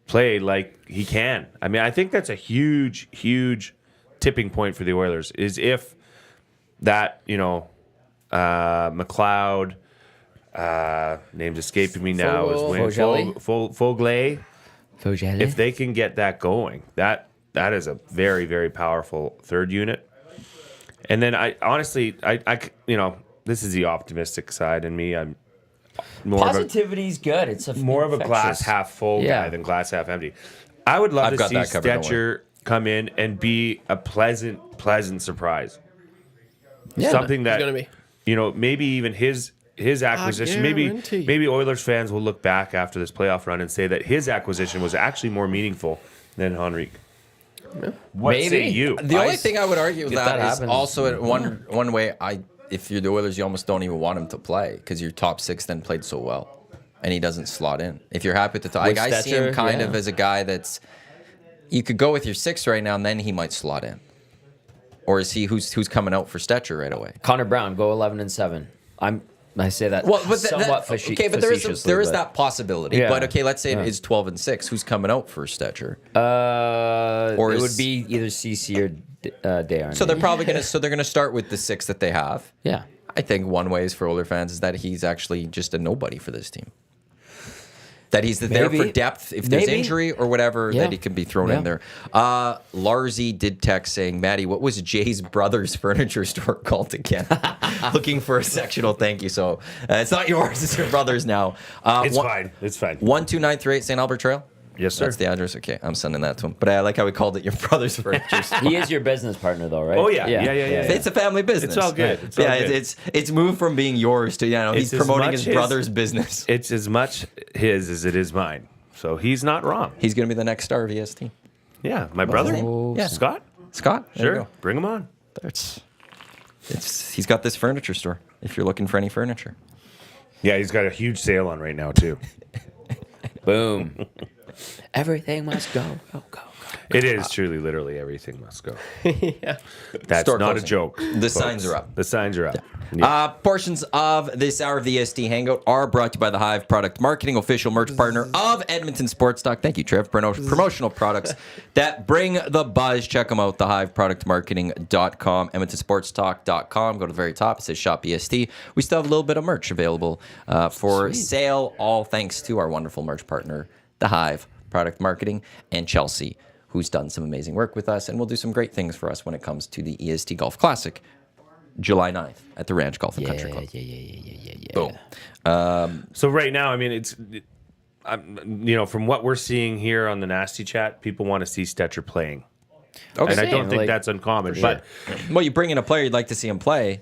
play like he can? I mean, I think that's a huge, huge tipping point for the Oilers is if that, McLeod, name's escaping me now, Fogley. If they can get that going, that is a very, very powerful third unit. And then I honestly, this is the optimistic side in me. I'm Positivity's good. It's more of a glass half full guy than glass half empty. I would love to see Stecher come in and be a pleasant surprise. Yeah, something that gonna be. Maybe even his acquisition. Maybe Oilers fans will look back after this playoff run and say that his acquisition was actually more meaningful than Henrique. Yeah. What say you? The only thing I would argue with that is happens. also one way. If you're the Oilers, you almost don't even want him to play because your top 6 then played so well, and he doesn't slot in. If you're happy with the top, I see him kind of as a guy that's you could go with your 6 right now, and then he might slot in. Or is he who's coming out for Stecher right away? Conor Brown, go 11-7. I say that somewhat okay, but there is that possibility. Yeah. But okay, let's say it is 12-6. Who's coming out for Stecher? Or it would be either CC or Darren. So they're probably gonna start with the 6 that they have. Yeah. I think one way is for Oilers fans is that he's actually just a nobody for this team. That he's there for depth if there's injury or whatever, that he can be thrown in there. Larzy did text saying, Maddie, what was Jay's brother's furniture store called again? Looking for a sectional thank you. So it's not yours, it's your brother's now. It's fine. 12938 St. Albert Trail? Yes, sir. That's the address. Okay, I'm sending that to him. But I like how we called it your brother's furniture store. He is your business partner, though, right? Oh, yeah. It's a family business. It's all good. It's moved from being yours to, he's promoting his brother's business. It's as much his as it is mine. So he's not wrong. He's going to be the next star of EST. Yeah, my brother. Yeah. Scott? Scott? Sure. Bring him on. He's got this furniture store if you're looking for any furniture. Yeah, he's got a huge sale on right now, too. Boom. Everything must go. It is truly, literally, everything must go. Yeah. That's Store not closing. a joke. The folks. signs are up. The signs are up. Yeah. Portions of this hour of the EST Hangout are brought to you by the Hive Product Marketing, official merch partner of Edmonton Sports Talk. Thank you, Trev. Promotional products that bring the buzz. Check them out, thehiveproductmarketing.com, edmontonsportstalk.com. Go to the very top. It says Shop EST. We still have a little bit of merch available for sale, all thanks to our wonderful merch partner, the Hive Product Marketing, and Chelsea, who's done some amazing work with us and will do some great things for us when it comes to the EST Golf Classic, July 9th at the Ranch Golf and Country Club. Yeah. Boom. So right now, I mean, from what we're seeing here on the Nasty Chat, people want to see Stecher playing. Okay. And I don't think that's uncommon. But well, you bring in a player, you'd like to see him play.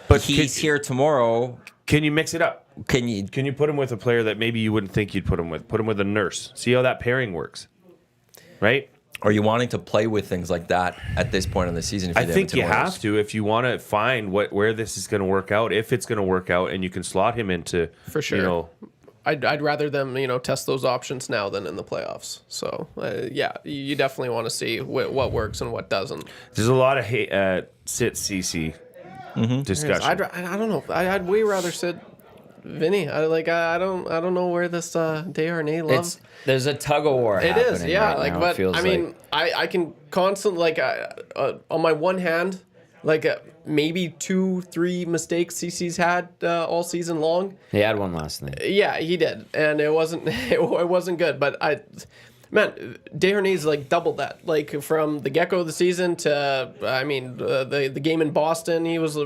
But he's here tomorrow. Can you mix it up? Can you put him with a player that maybe you wouldn't think you'd put him with? Put him with a nurse. See how that pairing works, right? Are you wanting to play with things like that at this point in the season? I think you have to if you want to find where this is going to work out, if it's going to work out, and you can slot him into For sure. I'd rather them, test those options now than in the playoffs. So, you definitely want to see what works and what doesn't. There's a lot of sit CC discussion. I don't know. I'd way rather sit Vinny. I don't know where this Desharnais love. There's a tug of war. It is, yeah. Right now, But I mean, I can constantly on my one hand, maybe 2-3 mistakes CC's had all season long. He had one last night. Yeah, he did, and it wasn't good. But Desharnais doubled that, from the get-go of the season to the game in Boston. He was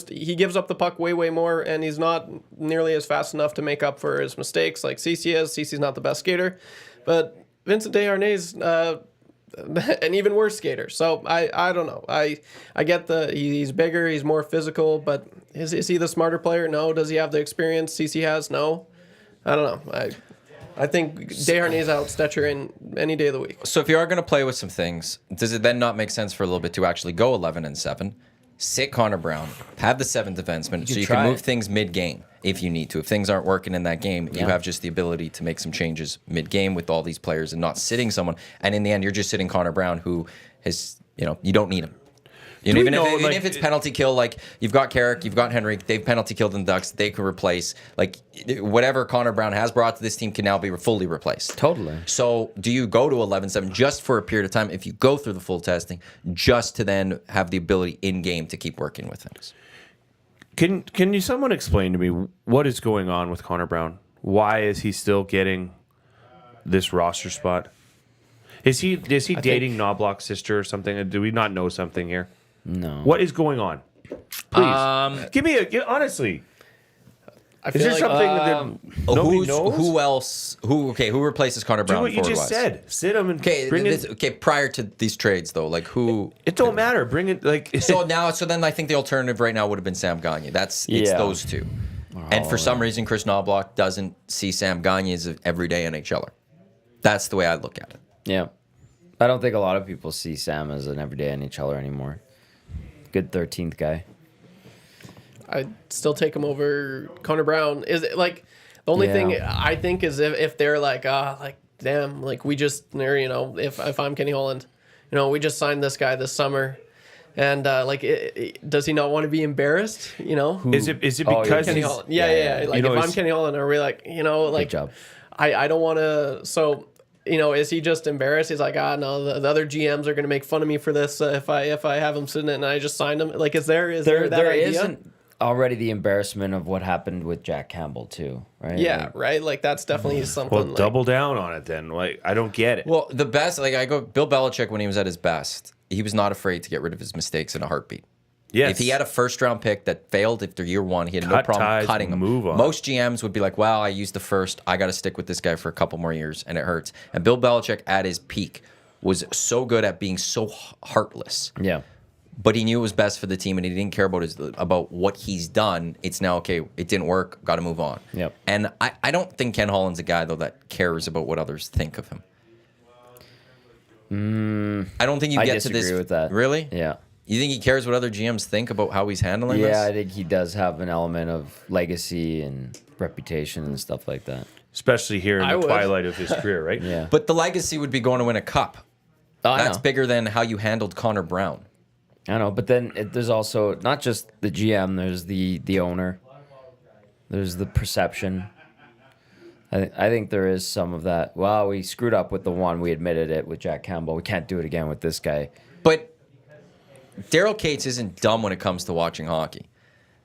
he gives up the puck way more, and he's not nearly as fast enough to make up for his mistakes like CC is. CC's not the best skater, but Vincent Desharnais an even worse skater. So I don't know. I get he's bigger, he's more physical, but is he the smarter player? No. Does he have the experience CC has? No. I don't know. I think Desharnais out Stecher in any day of the week. So if you are going to play with some things, does it then not make sense for a little bit to actually go 11-7, sit Conor Brown, have the 7th defenseman, so you can move things mid-game if you need to. If things aren't working in that game, you have just the ability to make some changes mid-game with all these players and not sitting someone. And in the end, you're just sitting Conor Brown, who is, you don't need him. Even if it's penalty kill, like you've got Carrick, you've got Henrique, they've penalty killed in the Ducks, they can replace. Like whatever Conor Brown has brought to this team can now be fully replaced. Totally. So do you go to 11-7 just for a period of time if you go through the full testing, just to then have the ability in game to keep working with things? Can you someone explain to me what is going on with Conor Brown? Why is he still getting this roster spot? Is he dating Knobloch's sister or something? Do we not know something here? No. What is going on? Please give me honestly. I Is feel there like something that nobody knows? Who else? Who replaces Conor Brown? Do what you just said. Sit him and bring it. Prior to these trades, though, like who? It don't matter. Bring it like. So then I think the alternative right now would have been Sam Gagner. It's those two. And for some reason, Chris Knobloch doesn't see Sam Gagner as an everyday NHLer. That's the way I look at it. Yeah. I don't think a lot of people see Sam as an everyday NHLer anymore. Good 13th guy. I'd still take him over Conor Brown. Is it like the only thing I think is if they're like damn, like we just, or if I'm Kenny Holland, we just signed this guy this summer, and does he not want to be embarrassed? Is it because Kenny Holland? Yeah. Like if I'm Kenny Holland, are we Good job. I don't want to. So is he just embarrassed? He's like, no, the other GMs are going to make fun of me for this if I have him sitting and I just signed him. Like, is there that idea? Isn't already the embarrassment of what happened with Jack Campbell too, right? Yeah, right. Like that's definitely something. Well, double down on it then. Like I don't get it. Well, the best, Bill Belichick when he was at his best, he was not afraid to get rid of his mistakes in a heartbeat. Yes. If he had a first-round pick that failed after year one, he had no problem ties, cutting him. move on. Most GMs would be like, "Wow, I used the first. I got to stick with this guy for a couple more years, and it hurts." And Bill Belichick, at his peak, was so good at being so heartless. Yeah. But he knew it was best for the team, and he didn't care about what he's done. It's now okay. It didn't work. Got to move on. Yep. And I don't think Ken Holland's a guy though that cares about what others think of him. I don't think you I get to this. disagree with that. Really? Yeah. You think he cares what other GMs think about how he's handling this? Yeah, I think he does have an element of legacy and reputation and stuff like that. Especially here in the twilight of his career, right? Yeah. But the legacy would be going to win a cup. That's bigger than how you handled Conor Brown. I know, but then there's also not just the GM. There's the owner. There's the perception. I think there is some of that. Well, we screwed up with the one. We admitted it with Jack Campbell. We can't do it again with this guy. But Daryl Cates isn't dumb when it comes to watching hockey.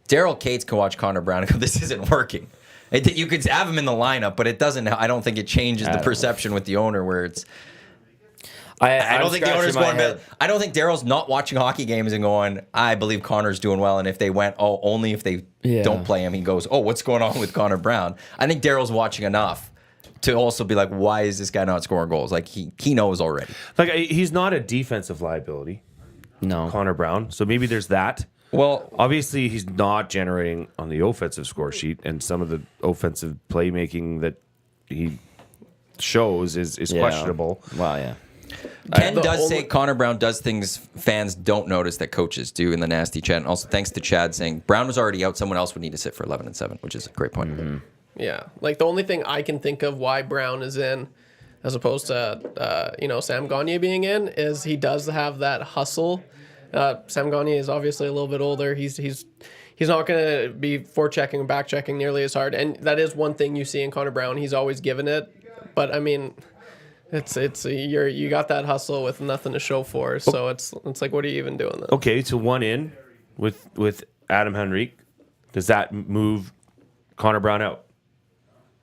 Daryl Cates can watch Conor Brown and go, this isn't working. You could have him in the lineup, but it doesn't. I don't think it changes the perception with the owner where it's. I don't think the owner's going. I don't think Daryl's not watching hockey games and going, I believe Conor's doing well. And if they went, only if they don't play him, he goes, what's going on with Conor Brown? I think Daryl's watching enough to also be like, why is this guy not scoring goals? Like he knows already. Like he's not a defensive liability. No, Conor Brown. So maybe there's that. Well, obviously he's not generating on the offensive score sheet, and some of the offensive playmaking that he shows is questionable. Wow, yeah. Ken does say Conor Brown does things fans don't notice that coaches do in the nasty chat. And also, thanks to Chad saying Brown was already out. Someone else would need to sit for 11-7, which is a great point. Mm-hmm. Yeah, like the only thing I can think of why Brown is in, as opposed to Sam Gagner being in, is he does have that hustle. Sam Gagner is obviously a little bit older. He's not going to be forechecking and backchecking nearly as hard, and that is one thing you see in Conor Brown. He's always given it, but I mean. You got that hustle with nothing to show for, so it's like, what are you even doing then? Okay, so one in with Adam Henrique, does that move Conor Brown out?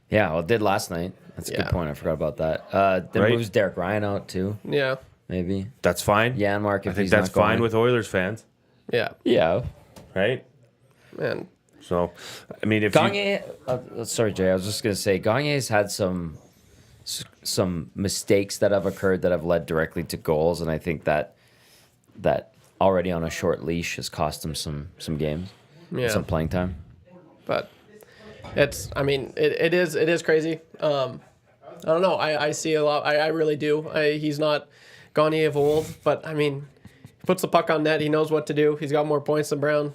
Yeah, well, it did last night. That's a good point. I forgot about that. Then moves Derek Ryan out too. Yeah, maybe that's fine. Janmark, I think that's fine with Oilers fans. Yeah, right. Man, so I mean, if Gagner, sorry Jay, I was just gonna say Gagner's had some some mistakes that have occurred that have led directly to goals, and I think that already on a short leash has cost him some games, some playing time. But it is crazy. I don't know. I see a lot. I really do. He's not Gagne of old, but I mean, he puts the puck on net. He knows what to do. He's got more points than Brown.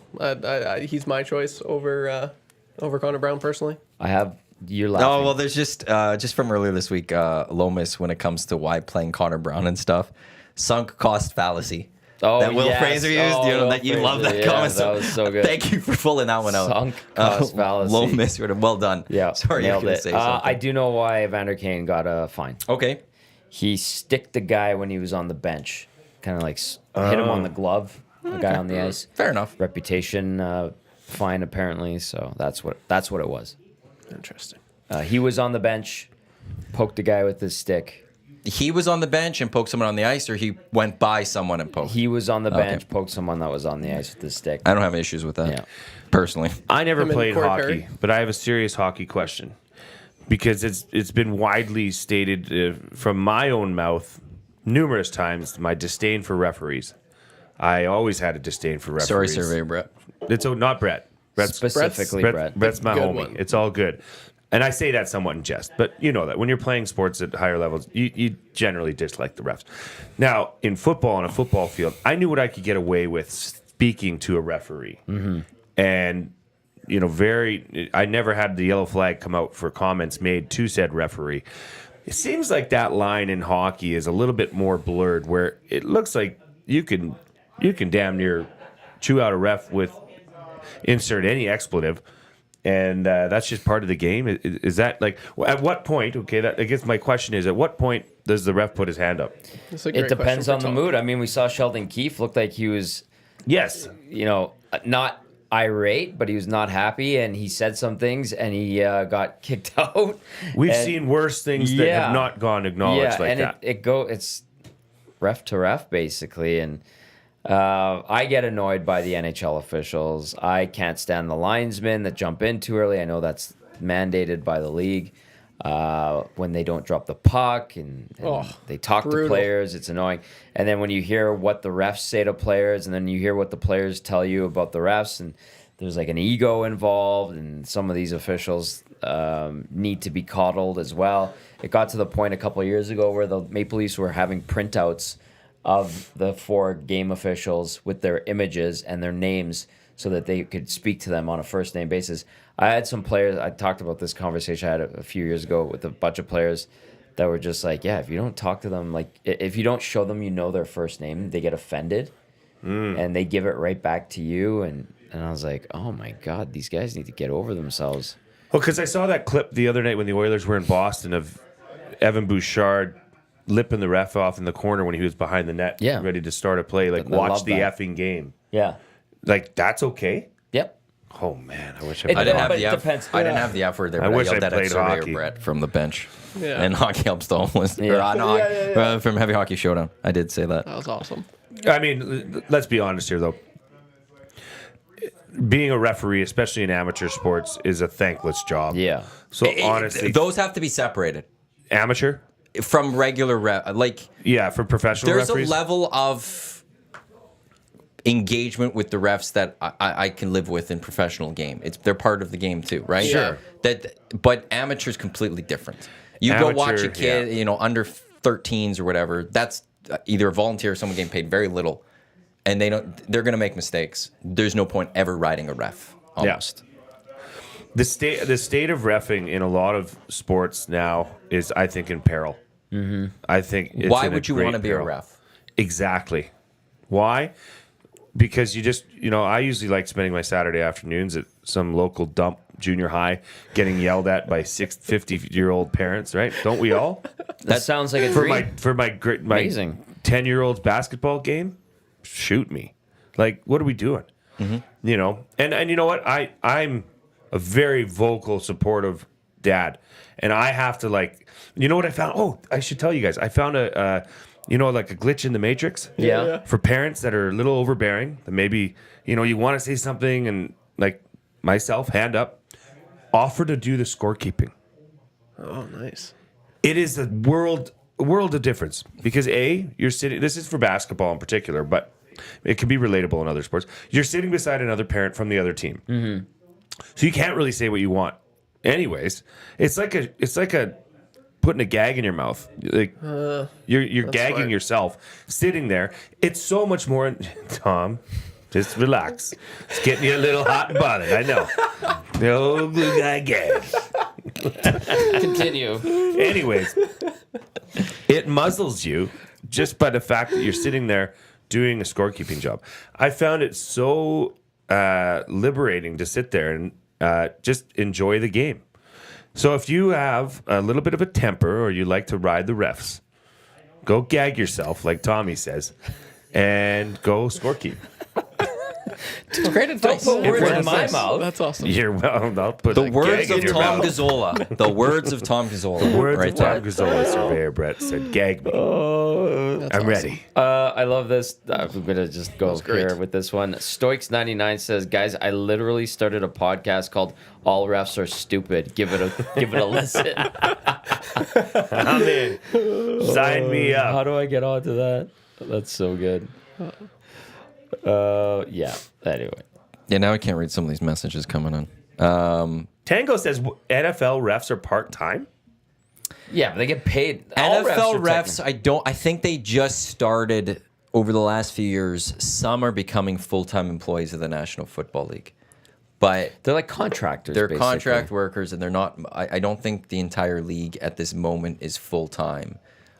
He's my choice over Conor Brown personally. I have. You're laughing. Oh, well, there's just from earlier this week, Lomas, when it comes to why playing Conor Brown and stuff, sunk cost fallacy. Oh, that Will yes. Fraser used, Will that you Fraser. love that Yeah, comment. that was so good. Thank you for pulling that one out. Sunk cost fallacy. Lomas, well done. Yeah, sorry, you were nailed going to it. say something. I do know why Evander Kane got a fine. Okay. He sticked the guy when he was on the bench, kind of like hit him on the glove. The guy on the ice. Fair enough. Reputation fine apparently. So that's what it was. Interesting. He was on the bench, poked the guy with his stick. He was on the bench and poked someone on the ice, or he went by someone and poked? He was on the bench, poked someone that was on the ice with his stick. I don't have issues with that, personally. I never Him and played Corey hockey, Perry. but I have a serious hockey question because it's been widely stated from my own mouth numerous times my disdain for referees. I always had a disdain for referees. Sorry, Surveyor Brett. It's not Brett. Specifically, Brett. Brett's my Good homie. one. It's all good. And I say that somewhat in jest, but you know that when you're playing sports at higher levels, you generally dislike the refs. Now, in football, on a football field, I knew what I could get away with speaking to a referee. Mm-hmm. And, I never had the yellow flag come out for comments made to said referee. It seems like that line in hockey is a little bit more blurred, where it looks like you can damn near chew out a ref with insert any expletive. And that's just part of the game. Is that like at what point? Okay, I guess my question is: at what point does the ref put his hand up? It depends on the mood. I mean, we saw Sheldon Keefe looked like he was, not irate, but he was not happy, and he said some things, and he got kicked out. We've seen worse things that have not gone acknowledged like that. It's ref to ref basically, and. I get annoyed by the NHL officials. I can't stand the linesmen that jump in too early. I know that's mandated by the league. When they don't drop the puck and they talk to players, it's annoying. And then when you hear what the refs say to players, and then you hear what the players tell you about the refs, and there's like an ego involved, and some of these officials need to be coddled as well. It got to the point a couple of years ago where the Maple Leafs were having printouts of the 4 game officials with their images and their names so that they could speak to them on a first name basis. I had some players, I talked about this conversation I had a few years ago with a bunch of players that were just like, if you don't talk to them, like if you don't show them their first name, they get offended and they give it right back to you. And I was like, oh my God, these guys need to get over themselves. Well, because I saw that clip the other night when the Oilers were in Boston of Evan Bouchard lipping the ref off in the corner when he was behind the net, ready to start a play. Like, watch the effing game. Yeah. Like, that's okay? Yep. Oh, man. I wish I didn't have but the it F. depends. I didn't have the F word there, I but I wish yelled I that at played Surveyor hockey. Brett from the bench. Yeah. And Hockey Helps the Homeless. Yeah. From Heavy Hockey Showdown. I did say that. That was awesome. I mean, let's be honest here, though. Being a referee, especially in amateur sports, is a thankless job. Yeah. So, honestly... Those have to be separated Amateur? from regular ref. Like, Yeah, for professional there's referees? a level of engagement with the refs that I can live with in professional game. They're part of the game too, right? Sure. But amateur's completely different. You go watch a Amateur, kid, under 13s or whatever. That's either a volunteer or someone getting paid very little, and they're going to make mistakes. There's no point ever riding a ref. Almost. The state of reffing in a lot of sports now is, I think, in peril. Mm-hmm. I think. It's Why in would you great want to be a peril. ref? Exactly. Why? Because you just, I usually like spending my Saturday afternoons at some local dump junior high getting yelled at by 50-year-old parents, right? Don't we all? That sounds like a dream. For my Amazing. 10-year-old's basketball game, shoot me. Like, what are we doing? Mm-hmm. And you know what? I'm a very vocal, supportive dad. And I have to, what I found? Oh, I should tell you guys. I found like a glitch in the matrix. Yeah. For parents that are a little overbearing, that maybe, you want to say something and, like myself, hand up, offer to do the scorekeeping. Oh, nice. It is a world of difference because you're sitting. This is for basketball in particular, but it can be relatable in other sports. You're sitting beside another parent from the other team, so you can't really say what you want. Anyways, it's like a putting a gag in your mouth. Like you're gagging smart. yourself sitting there. It's so much more. Tom, just relax. It's getting you a little hot and bothered. I know. No blue guy gag. Continue. Anyways, it muzzles you just by the fact that you're sitting there doing a scorekeeping job. I found it so liberating to sit there and just enjoy the game. So if you have a little bit of a temper or you like to ride the refs, go gag yourself, like Tommy says, and go scorekeep. It's great advice. Don't put words Great in my advice. mouth. That's awesome. You're well. I'll put The a words gag in of your Tom mouth. Gazzola. The words of Tom Gazzola. Words right of Tom there. Gazzola, Surveyor Brett said, "Gag me. I'm ready." I love this. I'm gonna just go great. here with this one. Stoics99 says, "Guys, I literally started a podcast called All Refs Are Stupid. Give it a listen." I'm in. Sign me up. How do I get onto that? That's so good. Yeah. Anyway, Yeah, now I can't read some of these messages coming in. Tango says NFL refs are part-time. yeah, but they get paid. All NFL are refs, I think they just started over the last few years. Some are becoming full-time employees of the National Football League, but They're like contractors. they're basically. contract workers, and they're not. I don't think the entire league at this moment is full-time.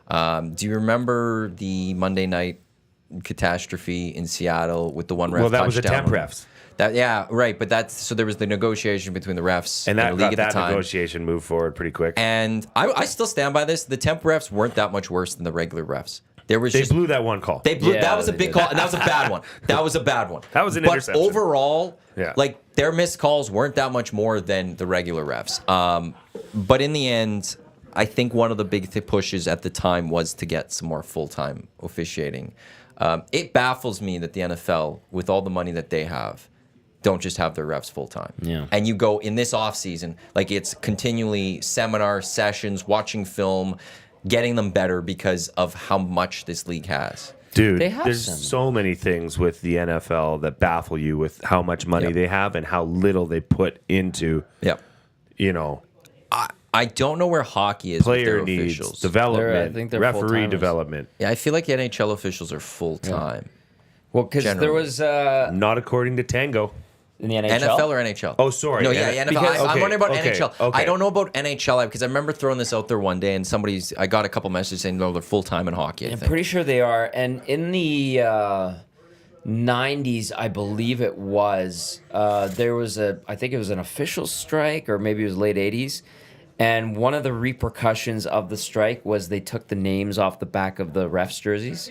Do you remember the Monday night catastrophe in Seattle with the one ref? Well, that was the touchdown? temp refs. Yeah, right. But so there was the negotiation between the refs And and that the league got at the that time. negotiation moved forward pretty quick. And I still stand by this. The temp refs weren't that much worse than the regular refs. There was They just blew that one call. they blew, Yeah, that was a they big did. call, and that was a bad one. That was a bad one. That was an but interception. overall, Yeah. like their missed calls weren't that much more than the regular refs. But in the end, I think one of the big pushes at the time was to get some more full-time officiating. It baffles me that the NFL, with all the money that they have, don't just have their refs full-time. Yeah. And you go in this off-season, like it's continually seminar sessions, watching film, getting them better because of how much this league has. Dude, They have there's some. so many things with the NFL that baffle you with how much money Yep. they have and how little they put into, Yep. I I don't know where hockey is with player their needs, officials. development, They're- I think they're referee full-timers. development. Yeah, I feel like NHL officials are full-time. Well, because there Generally. was Not according to Tango. in the NHL. NFL or NHL? Oh, sorry. No, yeah, NFL. Because- I'm okay, wondering about okay, NHL. okay. I don't know about NHL because I remember throwing this out there one day, and I got a couple messages saying, no, they're full-time in hockey, I I'm think. pretty sure they are. And in the 90s, I believe it was, there was I think it was an official strike, or maybe it was late 80s. And one of the repercussions of the strike was they took the names off the back of the refs' jerseys.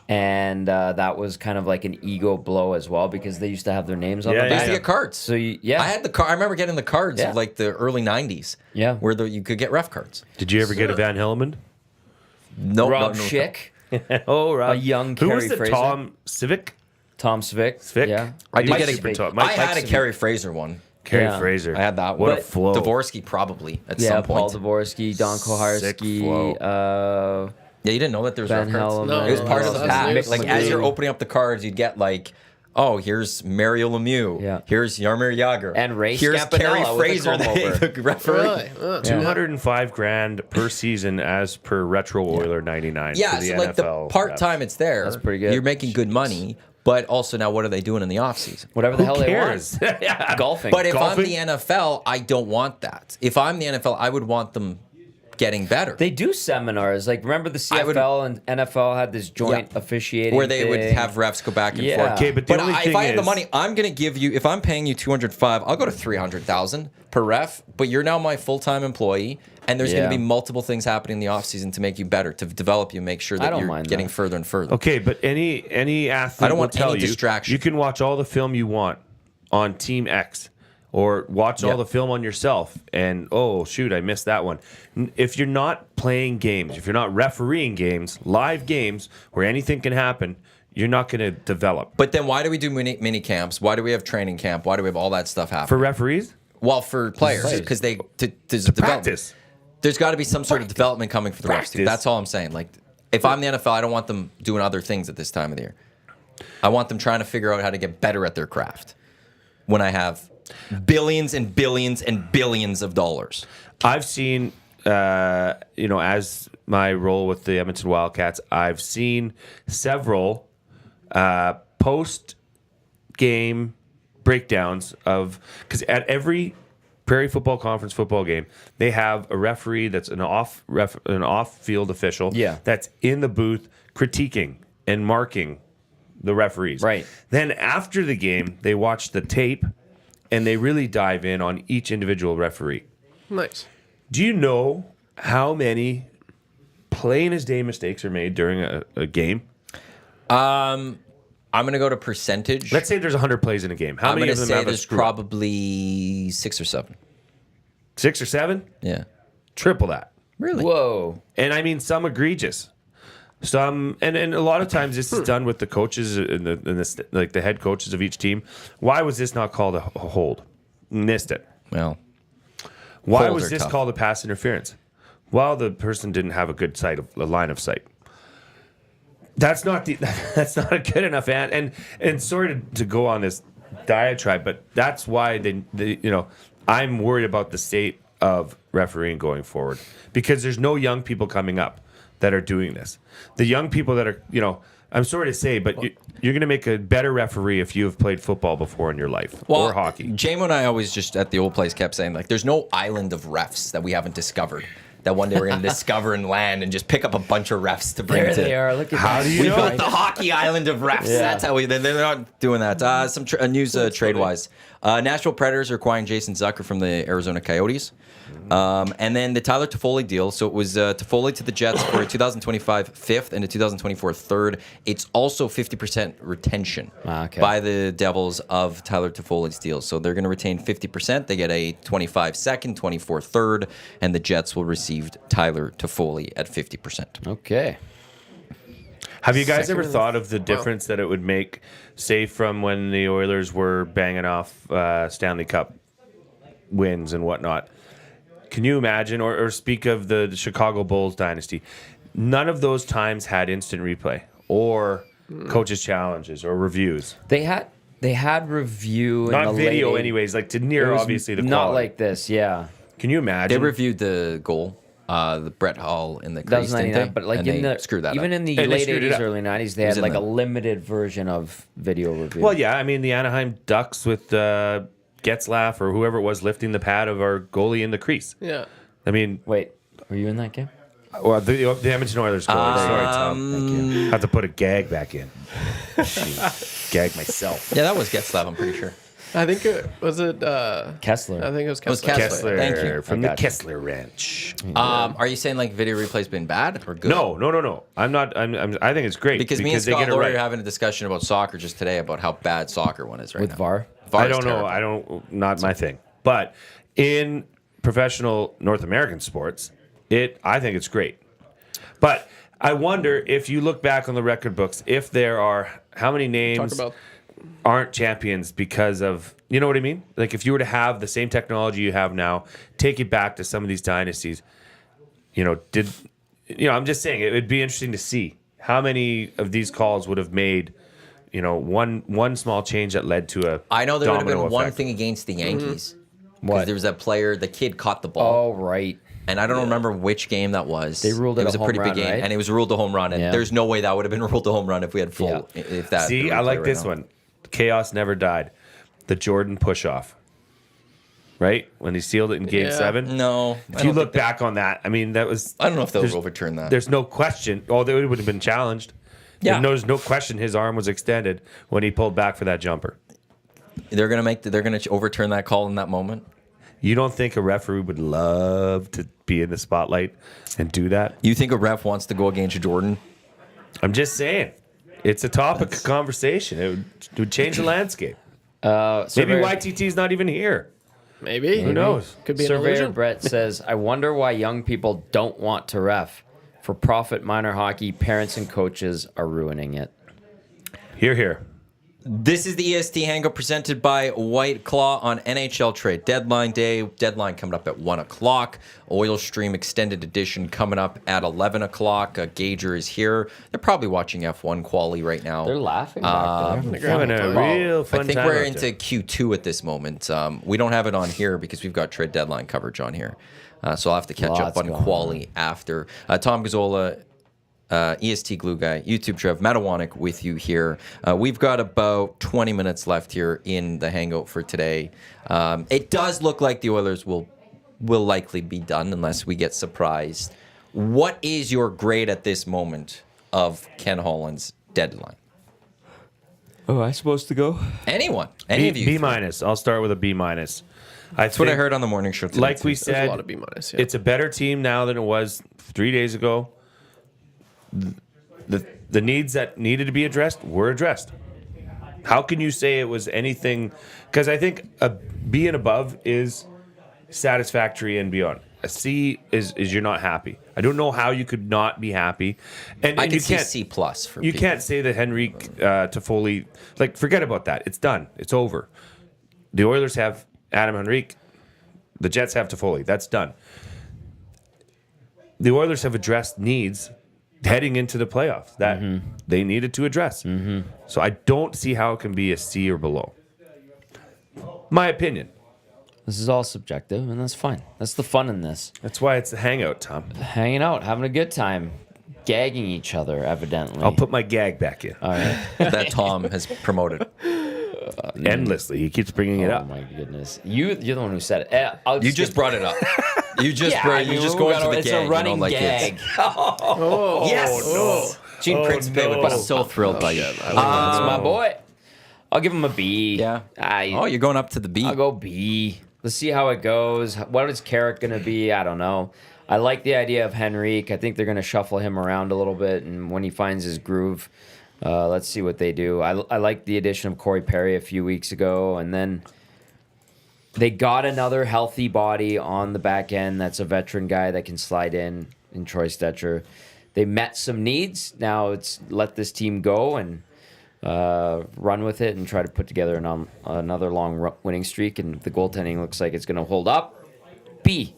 And that was kind of like an ego blow as well, because they used to have their names on Yeah, the They used back. to get cards. So, I I had the car. I remember getting the cards Yeah. of like the early 90s. Yeah. Where you could get ref cards. Did you ever get a Van Hilleman? No, Rob no. Schick, Oh, right. a young Who was Carey the Fraser. Tom Civic? Tom Svick. Svick? Yeah. I did Mike get a Super Top. I Mike had a Civic. Kerry Fraser one. Carey Yeah. Fraser. I had that What one. a flow. Dvorsky probably at Yeah, some Paul point. Dvorsky, Don Sick flow. Koharski, Yeah, you didn't know that there was Van ref cards? Halen. No, It was part of that's the pack. news. Like as you're opening up the cards, you'd get like, oh, here's Mario Lemieux. Yeah. Here's Jaromir Jagr. And Ray Here's Kerry Scampanella with a Fraser, comb-over. the referee. Really? 205 grand per season as per Retro Oiler 99. Yeah, for the so like the NFL part-time, it's there. That's pretty good. You're making good money, but also now what are they doing in the offseason? whatever the Who hell cares? they want. Golfing. But if Golfing? I'm the NFL, I don't want that. If I'm the NFL, I would want them getting better. they do seminars. Like, remember the I would- CFL and NFL had this joint Yeah. officiating where they would thing? have refs go back and Yeah. forth. Okay, but the But only if thing I have the is- money, I'm going to give you. If I'm paying you 205, I'll go to 300,000 per ref. But you're now my full-time employee, and there's going Yeah. to be multiple things happening in the offseason to make you better, to develop you, make sure I that don't you're mind getting that. further and further. Okay, but any athlete I don't will want tell any you, distraction. you can watch all the film you want on Team X, or watch Yeah. all the film on yourself, and oh shoot, I missed that one. If you're not playing games, if you're not refereeing games, live games where anything can happen, you're not going to develop. But then why do we do mini camps? Why do we have training camp? Why do we have all that stuff happen? For referees, Well, for players, because to develop. practice. There's got to be some sort of development coming for the refs, too. That's all I'm saying. Like, if I'm the NFL, I don't want them doing other things at this time of the year. I want them trying to figure out how to get better at their craft when I have billions and billions and billions of dollars. I've seen, as my role with the Edmonton Wildcats, I've seen several post-game breakdowns of, because at every Prairie Football Conference football game, they have a referee that's an off-field official that's in the booth critiquing and marking the referees. Right. Then after the game, they watch the tape and they really dive in on each individual referee. Nice. Do you know how many plain as day mistakes are made during a game? I'm going to go to percentage. Let's say there's 100 plays in a game. How I'm many going of to them say have a there's screw up? probably 6 or 7. 6 or 7? Yeah. Triple that. Really? Whoa. And I mean, some egregious. Some, and a lot of times this is done with the coaches and the head coaches of each team. Why was this not called a hold? Missed it. Well, Why holds was are this tough. called a pass interference? Well, the person didn't have a good line of sight. That's not a good enough and sorry to go on this diatribe, but that's why I'm worried about the state of refereeing going forward, because there's no young people coming up that are doing this. The young people that are, I'm sorry to say, but you're going to make a better referee if you have played football before in your life or hockey. JMO and I always just at the old place kept saying, like, there's no island of refs that we haven't discovered. That one day we're going to discover and land and just pick up a bunch of refs to bring There to. they are. Look at How that. do you We know? built the hockey island of refs. Yeah. That's how they're not doing that. Some news trade-wise. Nashville Predators are acquiring Jason Zucker from the Arizona Coyotes. And then the Tyler Toffoli deal. So it was Toffoli to the Jets for a 2025 fifth and a 2024 third. It's also 50% retention by the Devils of Tyler Toffoli's deal. So they're going to retain 50%. They get a 25 second, 24 third, and the Jets will receive Tyler Toffoli at 50%. Okay. Have you guys ever thought of the difference that it would make, say, from when the Oilers were banging off Stanley Cup wins and whatnot? Can you imagine, or speak of the Chicago Bulls dynasty? None of those times had instant replay or coaches' challenges or reviews. They had review in Not the video, late anyways. Like to It near was obviously the not quality. like this. Yeah. Can you imagine? They reviewed the goal, the Brett Hall in the crease, didn't they? 99, but like And in they the screwed that even up. in the And they late screwed it 80s, up. early 90s, they was had in like the- a limited version of video review. Well, yeah. I mean, the Anaheim Ducks with Getzlaff or whoever it was lifting the pad of our goalie in the crease. Yeah. I mean, Wait, were you in that game? well, the Edmonton Oilers goalie. Sorry, Tom. Thank you. Have to put a gag back in. Gag myself. Yeah, that was Getzlaff, I'm pretty sure. I think it was Kessler. I think it was was Kessler. Kessler. Thank you. From I the got you. Kessler Ranch. Are you saying like video replay's been bad or good? No. I'm not. I think it's great Because me and they Scott get it Laurie right. are having a discussion about soccer just today about how bad soccer one is right With now. VAR? VAR I is don't know. terrible. I don't. Not my thing. But in professional North American sports, I think it's great. But I wonder if you look back on the record books, if there are how many names Talk about aren't champions because of, you know what I mean? Like if you were to have the same technology you have now, take it back to some of these dynasties, I'm just saying it would be interesting to see how many of these calls would have made, one small change that led to a I know there would have been domino one effect. thing against the Yankees. What? Because there was that player, the kid caught the ball. Oh, right. And I don't remember which game that was. They ruled it was a a pretty home big run, game, right? and it was ruled a home run. And Yeah. there's no way that would have been ruled a home run if we had full. Yeah. If that. See, I like this one. Chaos never died. The Jordan push-off. Right? When he sealed it in Game Yeah. 7. No, If you look back on that, I mean, that was... I don't know if they'll there's- overturn that. There's no question. Oh, they would have been challenged. Yeah. There's no question his arm was extended when he pulled back for that jumper. They're gonna overturn that call in that moment. You don't think a referee would love to be in the spotlight and do that? You think a ref wants to go against Jordan? I'm just saying. It's a topic of conversation. It would change the landscape. Maybe Surveyor, YTT's not even here. maybe. Who knows? Could be an Surveyor illusion. Brett says, I wonder why young people don't want to ref. For profit minor hockey, parents and coaches are ruining it. Here. This is the EST Hangout presented by White Claw on NHL trade deadline day. Deadline coming up at 1 o'clock. Oil Stream Extended Edition coming up at 11 o'clock. Gager is here. They're probably watching F1 quali right now. They're laughing back there. They're having a real fun I think time we're out into there. Q2 at this moment. We don't have it on here because we've got trade deadline coverage on here. So I'll have to catch Lots up on going quali after. Tom Gazzola, EST Glue Guy, YouTube Trev, Matt Iwanyk with you here. We've got about 20 minutes left here in the Hangout for today. It does look like the Oilers will likely be done unless we get surprised. What is your grade at this moment of Ken Holland's deadline? Oh, am I supposed to go? Anyone? Any of you? B minus. I'll start with a B minus. That's what I heard on the morning show today. Like we There's said, a lot of B minus. Yeah. it's a better team now than it was 3 days ago. The needs that needed to be addressed were addressed. How can you say it was anything? Because I think a B and above is satisfactory and beyond. A C is you're not happy. I don't know how you could not be happy. And I you can see can't C plus for you people. can't say that Henrique Toffoli, like, forget about that. It's done. It's over. The Oilers have Adam Henrique. The Jets have Toffoli. That's done. The Oilers have addressed needs heading into the playoffs that they needed to address. So I don't see how it can be a C or below. My opinion. This is all subjective, and that's fine. That's the fun in this. That's why it's a hangout, Tom. Hanging out, having a good time, gagging each other, evidently. I'll put my gag back in. All right. that Tom has promoted. Endlessly. He keeps bringing it Oh up. my goodness. You're the one who said it. I'll You just brought it up. You just Yeah, brought, I mean, you just we're go into the it's gag. a running you know, like gag. It's, yes. Oh, Gene Principe would be no. so thrilled by you. That's my boy. I'll give him a B. Yeah. I, Oh, you're going up to the B. I'll go B. Let's see how it goes. What is Carrick going to be? I don't know. I like the idea of Henrique. I think they're going to shuffle him around a little bit, and when he finds his groove, let's see what they do. I like the addition of Corey Perry a few weeks ago, and then they got another healthy body on the back end. That's a veteran guy that can slide in Troy Stecher. They met some needs. Now it's let this team go and run with it and try to put together another long winning streak. And the goaltending looks like it's going to hold up. B.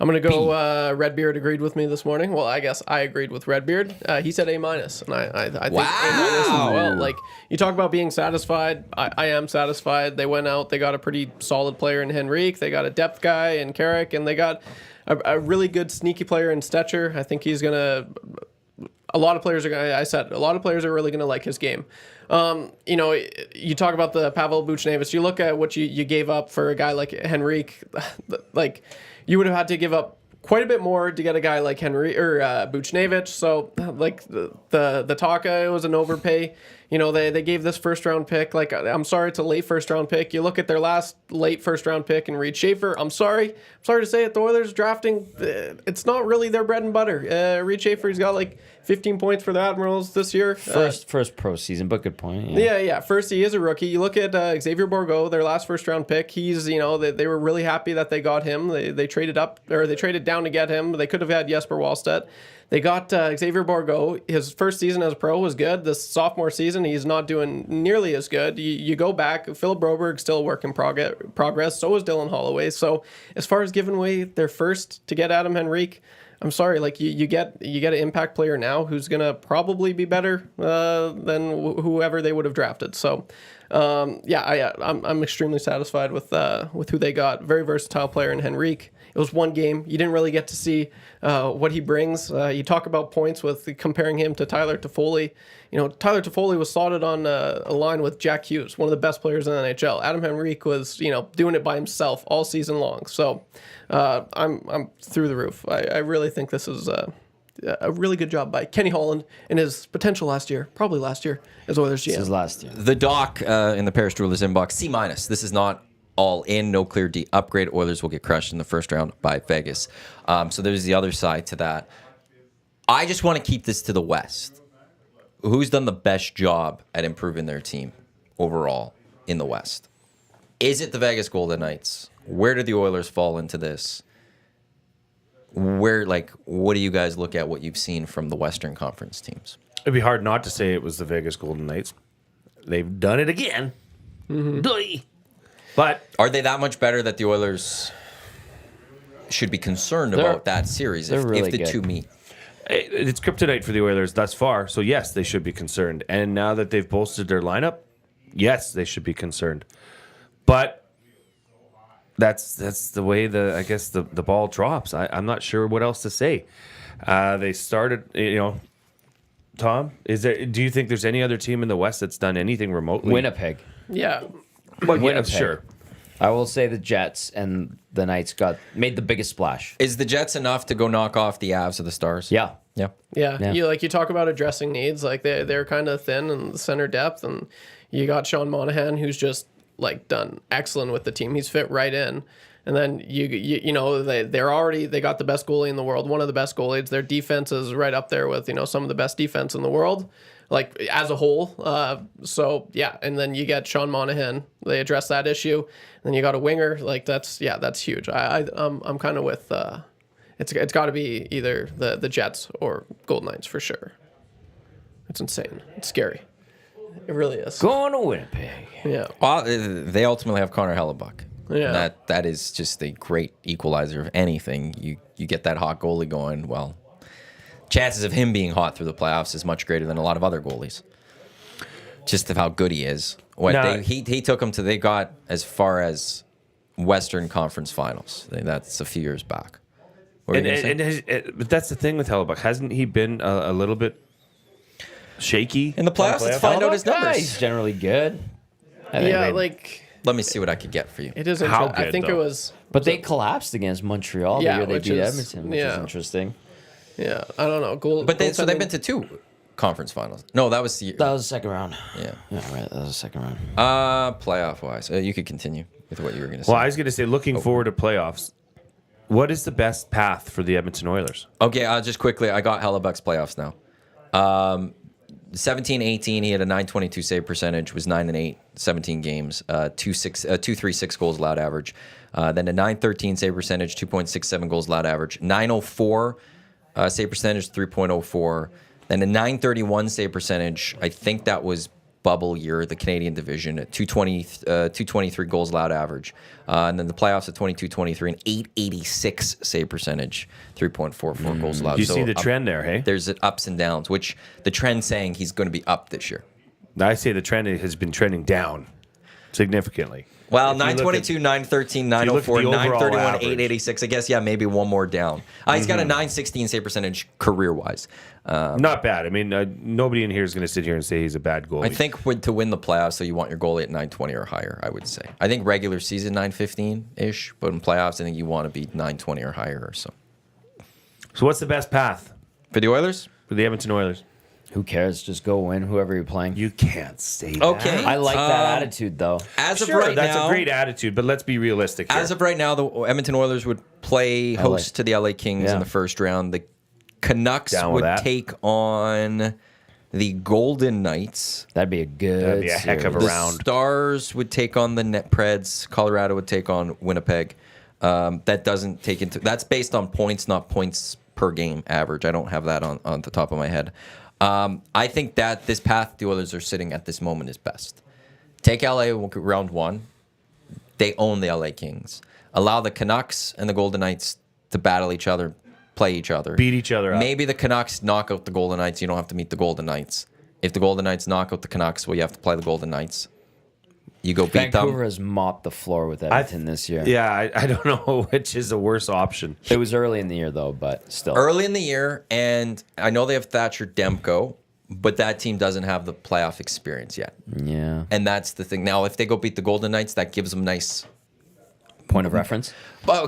I'm gonna go. Redbeard agreed with me this morning. Well, I guess I agreed with Redbeard. He said A minus, and I think A minus as well. Like, you talk about being satisfied. I am satisfied. They went out. They got a pretty solid player in Henrique. They got a depth guy in Carrick, and they got a really good sneaky player in Stecher. I think he's gonna. A lot of players are gonna. I said a lot of players are really gonna like his game. You know, you talk about the Pavel Buchnevich. You look at what you gave up for a guy like Henrique. Like, you would have had to give up quite a bit more to get a guy like Henry or Buchnevich. So, like, the talk, it was an overpay. You know, they gave this first round pick. Like, I'm sorry, it's a late first round pick. You look at their last late first round pick in Reed Schaefer. I'm sorry to say it. The Oilers drafting, it's not really their bread and butter. Reed Schaefer, he's got like 15 points for the Admirals this year. First pro season, but good point. Yeah. First, he is a rookie. You look at Xavier Bourgault, their last first round pick. He's, you know, they were really happy that they got him. They traded up, or they traded down to get him. They could have had Jesper Wallstedt. They got Xavier Bourgault. His first season as a pro was good. This sophomore season, he's not doing nearly as good. You go back, Philip Broberg still a work in progress. So is Dylan Holloway. So as far as giving away their first to get Adam Henrique, I'm sorry, like you get an impact player now who's gonna probably be better than whoever they would have drafted. So, I'm extremely satisfied with who they got. Very versatile player in Henrique. It was one game. You didn't really get to see what he brings. You talk about points with comparing him to Tyler Toffoli. You know, Tyler Toffoli was slotted on a line with Jack Hughes, one of the best players in the NHL. Adam Henrique was, you know, doing it by himself all season long. So I'm through the roof. I really think this is a really good job by Kenny Holland in his potential last year, probably last year, as Oilers GM. This is last year. The doc in the Paris Jewelers inbox, C minus. This is not all in, no clear D upgrade. Oilers will get crushed in the first round by Vegas. So there's the other side to that. I just want to keep this to the West. Who's done the best job at improving their team overall in the West? Is it the Vegas Golden Knights? Where do the Oilers fall into this? What do you guys look at what you've seen from the Western Conference teams? It'd be hard not to say it was the Vegas Golden Knights. they've done it again. Mm-hmm. But Are they that much better that the Oilers should be concerned about that series if really the good. two meet? it's kryptonite for the Oilers thus far. So, yes, they should be concerned. And now that they've bolstered their lineup, yes, they should be concerned. But that's the way the ball drops. I'm not sure what else to say. They started, Tom, do you think there's any other team in the West that's done anything remotely? Winnipeg. Yeah. Well, yeah, Winnipeg. sure. I will say the Jets and the Knights made the biggest splash. Is the Jets enough to go knock off the Avs or the Stars? Yeah. Yeah. Yeah. You talk about addressing needs, like they're kind of thin in the center depth, and you got Sean Monahan, who's just like done excellent with the team. He's fit right in. And then they got the best goalie in the world, one of the best goalies. Their defense is right up there with some of the best defense in the world, like as a whole. So yeah, and then you get Sean Monahan. They address that issue. And then you got a winger, like that's huge. I'm kind of with it's got to be either the Jets or Golden Knights for sure. It's insane. It's scary. It really is. Going to Winnipeg. Yeah. Well, they ultimately have Connor Hellebuyck. Yeah. And that is just a great equalizer of anything. You get that hot goalie going, well, chances of him being hot through the playoffs is much greater than a lot of other goalies. Just of how good he is. He took them they got as far as Western Conference Finals. That's a few years back. But that's the thing with Hellebuyck. Hasn't he been a little bit shaky In the playoffs, let's find out his numbers. He's generally good. Let me see what I could get for you. It is How interesting. I good, think though? it was. But they collapsed against Montreal the year they which beat is- Edmonton, which is interesting. Yeah, I don't know. But they've been to 2 conference finals. No, that was the year. That was the second round. Yeah. Yeah, right. That was the second round. Playoff wise, you could continue with what you were going to say. Well, I was going to say, looking forward to playoffs, what is the best path for the Edmonton Oilers? Okay, just quickly, I got Hellebuck's playoffs now. 17-18, he had a .922 save percentage, was 9-8, 17 games, 2.36 goals allowed average. Then a .913 save percentage, 2.67 goals allowed average. .904 save percentage, 3.04. Then a .931 save percentage, I think that was bubble year, the Canadian division, at 223 goals allowed average. And then the playoffs at 22-23, an .886 save percentage, 3.44 goals allowed. You see the trend there, hey? There's ups and downs, which the trend saying he's going to be up this year. I say the trend has been trending down significantly. Well, If you look 922, 913, you look at 904, the overall 931, average. 886. I guess, maybe one more down. He's got a 916 save percentage career-wise. Not bad. I mean, nobody in here is going to sit here and say he's a bad goalie. I think to win the playoffs, so you want your goalie at 920 or higher, I would say. I think regular season 915-ish, but in playoffs, I think you want to be 920 or higher or so. So what's the best path For the Oilers? for the Edmonton Oilers? Who cares? Just go win whoever you're playing. You can't say that. Okay. I like that attitude, though. As of Sure, right that's now, a great attitude, but let's be realistic here. As of right now, the Edmonton Oilers would play host to the LA Kings in the first round. The Canucks Down with would that. take on the Golden Knights. That'd be a good That'd be a heck of a series. round. Stars would take on the Net Preds. Colorado would take on Winnipeg. That doesn't take into that's based on points, not points per game average. I don't have that on the top of my head. I think that this path the Oilers are sitting at this moment is best. Take LA round 1. They own the LA Kings. Allow the Canucks and the Golden Knights to battle each other, play each other. Beat each other up. Maybe the Canucks knock out the Golden Knights. You don't have to meet the Golden Knights. If the Golden Knights knock out the Canucks, well, you have to play the Golden Knights. You go beat Vancouver them. has mopped the floor with Edmonton this year. Yeah, I don't know which is the worse option. It was early in the year, though, but still. Early in the year, and I know they have Thatcher Demko, but that team doesn't have the playoff experience yet. Yeah. And that's the thing. Now, if they go beat the Golden Knights, that gives them nice Point of reference?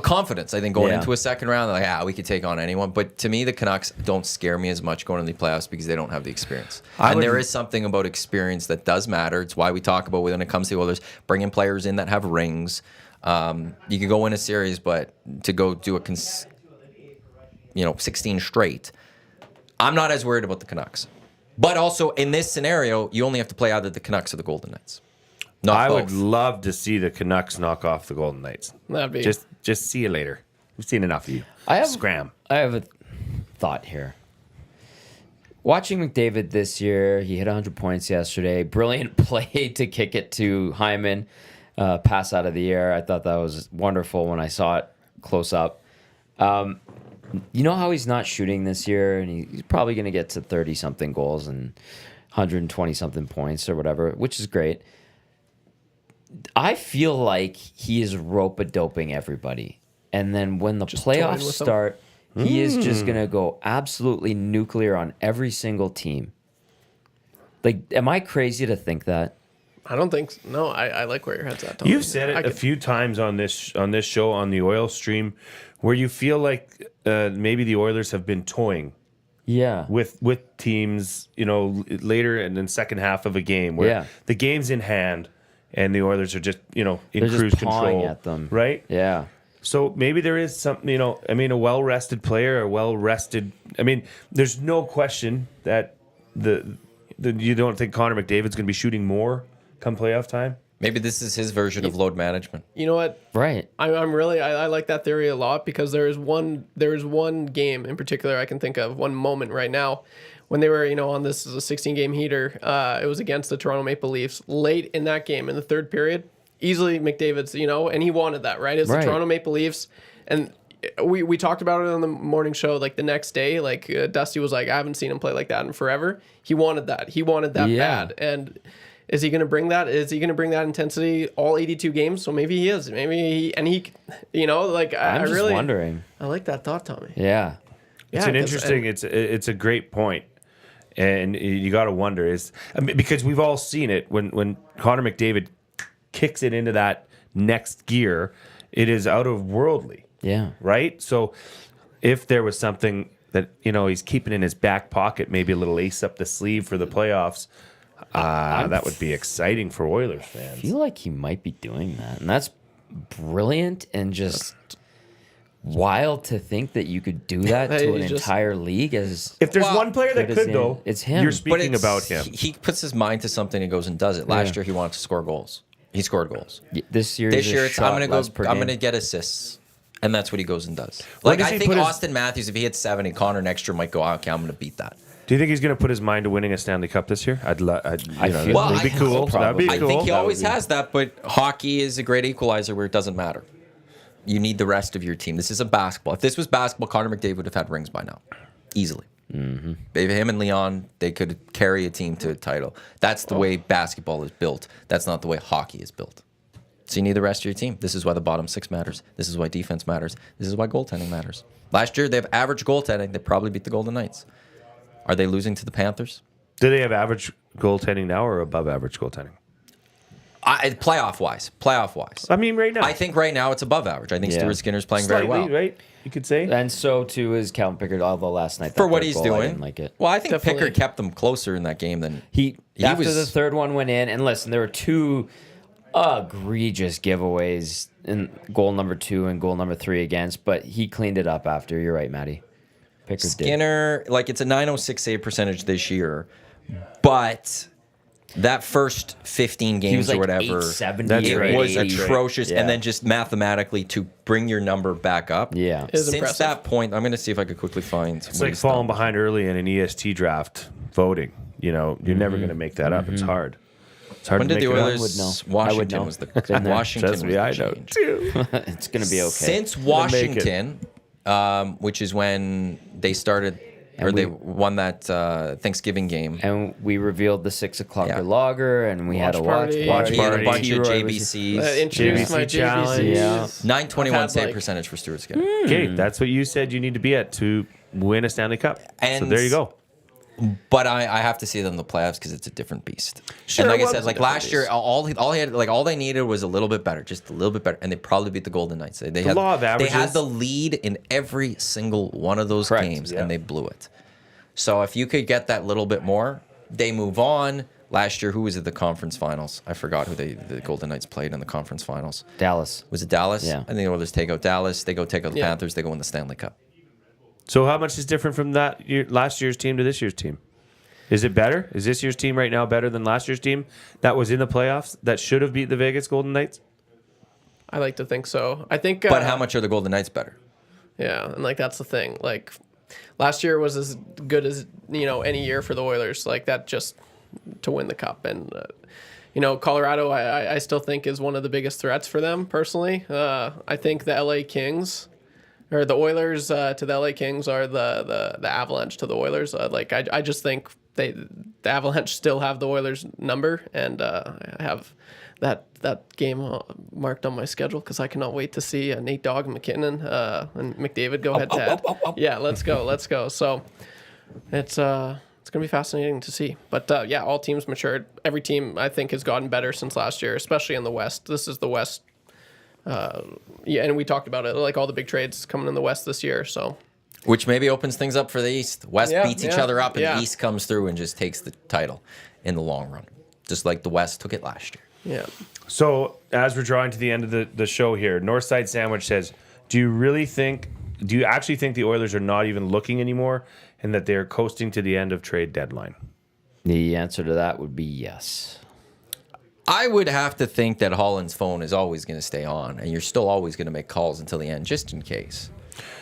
confidence, I think, going Yeah. into a second round. They're like, we could take on anyone. But to me, the Canucks don't scare me as much going into the playoffs because they don't have the experience. And there is something about experience that does matter. It's why we talk about when it comes to the Oilers, bringing players in that have rings. You could go win a series, but to go do 16 straight, I'm not as worried about the Canucks. But also, in this scenario, you only have to play either the Canucks or the Golden Knights. Not I both. would love to see the Canucks knock off the Golden Knights. That'd be Just see you later. We've seen enough of you. I have Scram. I have a thought here. watching McDavid this year, he hit 100 points yesterday. Brilliant play to kick it to Hyman, pass out of the air. I thought that was wonderful when I saw it close up. You know how he's not shooting this year, and he's probably going to get to 30-something goals and 120-something points or whatever, which is great. I feel like he is rope-a-doping everybody. And then when the playoffs start, he is just going to go absolutely nuclear on every single team. Like, am I crazy to think that? I don't think so. No, I like where your head's at, Tommy. You've said it a few times on this show, on the Oil stream, where you feel like maybe the Oilers have been toying with teams, later and then second half of a game where the game's in hand and the Oilers are just, in They're cruise just pawing control. at them. Right? Yeah. So maybe there is something, a well-rested player, there's no question that you don't think Connor McDavid's going to be shooting more come playoff time? Maybe this is his version of load management. You know what? Right. I like that theory a lot because there is one game in particular I can think of, one moment right now when they were, on this is a 16-game heater. It was against the Toronto Maple Leafs late in that game in the third period. Easily McDavid's, and he wanted that, right? It's the Toronto Maple Leafs. And we talked about it on the morning show, like the next day, like Dusty was like, I haven't seen him play like that in forever. He wanted that. He wanted that bad. And is he going to bring that? Is he going to bring that intensity all 82 games? So maybe he is. Maybe I'm just really wondering. I like that thought, Tommy. Yeah. It's an interesting, it's a great point. And you got to wonder because we've all seen it when Connor McDavid kicks it into that next gear, it is out of worldly. Yeah. Right? So if there was something that, he's keeping in his back pocket, maybe a little ace up the sleeve for the playoffs, that would be exciting for Oilers fans. I feel like he might be doing that. And that's brilliant and just wild to think that you could do that to an entire league. If there's one player that could, though, it's him. You're speaking about him. He puts his mind to something and goes and does it. Last year, he wanted to score goals. He scored goals. This year, it's I'm gonna get assists, and that's what he goes and does. Like I think Austin Matthews, if he hits 70, Connor next year might go, okay, I'm gonna beat that. Do you think he's going to put his mind to winning a Stanley Cup this year? That'd be cool. That'd be I cool. think he always has that, but hockey is a great equalizer where it doesn't matter. You need the rest of your team. This is a basketball. If this was basketball, Connor McDavid would have had rings by now, easily. Mm-hmm. Maybe him and Leon, they could carry a team to a title. That's the way basketball is built. That's not the way hockey is built. So you need the rest of your team. This is why the bottom six matters. This is why defense matters. This is why goaltending matters. Last year, they have average goaltending. They probably beat the Golden Knights. Are they losing to the Panthers? Do they have average goaltending now or above average goaltending? Playoff wise. I mean, right now. I think right now it's above average. I think Stuart Skinner's playing Slightly, very well. Right? You could say. And so too is Calvin Pickard, although last night for what he's doing. I didn't like it. Well, I think Definitely. Pickard kept them closer in that game than he after the third one went in. And listen, there were two egregious giveaways in goal number 2 and goal number 3 against, but he cleaned it up after. You're right, Matty. Pickard Skinner, it's a 906 save percentage this year, but that first 15 games or whatever, it was atrocious. Yeah. And then just mathematically to bring your number back up. Yeah. Since impressive. that point, I'm going to see if I could quickly find. It's like falling behind early in an EST draft voting. You're never going to make that up. It's hard. It's hard When to did make the it Oilers? up. Washington was the Washington. Trust me, I know too. It's going to be okay. Since Washington, which is when they started, they won that Thanksgiving game. And we revealed the 6 o'clock lager, and we had a watch party. A bunch of JBCs. Introduced my challenge. JBCs. Yeah. 921 save percentage for Stuart Skinner. Okay, that's what you said you need to be at to win a Stanley Cup. And so there you go. But I have to see them in the playoffs because it's a different beast. Sure, and like well, I said, last year, all he had, all they needed was a little bit better, just a little bit better, and they probably beat the Golden Knights. They had law of averages. They had the lead in every single one of those games, and they blew it. So if you could get that little bit more, they move on. Last year, who was at the conference finals? I forgot who the Golden Knights played in the conference finals. Dallas. Was it Dallas? Yeah. I think the Oilers take out Dallas. They go take out the Panthers. They go win the Stanley Cup. So how much is different from last year's team to this year's team? Is it better? Is this year's team right now better than last year's team that was in the playoffs that should have beat the Vegas Golden Knights? I like to think so. I think. But how much are the Golden Knights better? Yeah, and that's the thing. last year was as good as any year for the Oilers, like that, just to win the cup. And Colorado, I still think is one of the biggest threats for them personally. I think the LA Kings, or the Oilers to the LA Kings, are the Avalanche to the Oilers. I just think the Avalanche still have the Oilers number, and I have that game marked on my schedule because I cannot wait to see Nate Dogg, McKinnon, and McDavid go head to head. Yeah, let's go. So it's gonna be fascinating to see. But all teams matured. Every team I think has gotten better since last year, especially in the West. This is the West. And we talked about it, like all the big trades coming in the West this year. So. Which maybe opens things up for the East. West beats each other up, and the East comes through and just takes the title in the long run, just like the West took it last year. Yeah. So as we're drawing to the end of the show here, Northside Sandwich says, do you actually think the Oilers are not even looking anymore and that they're coasting to the end of trade deadline? The answer to that would be yes. I would have to think that Holland's phone is always going to stay on, and you're still always going to make calls until the end, just in case.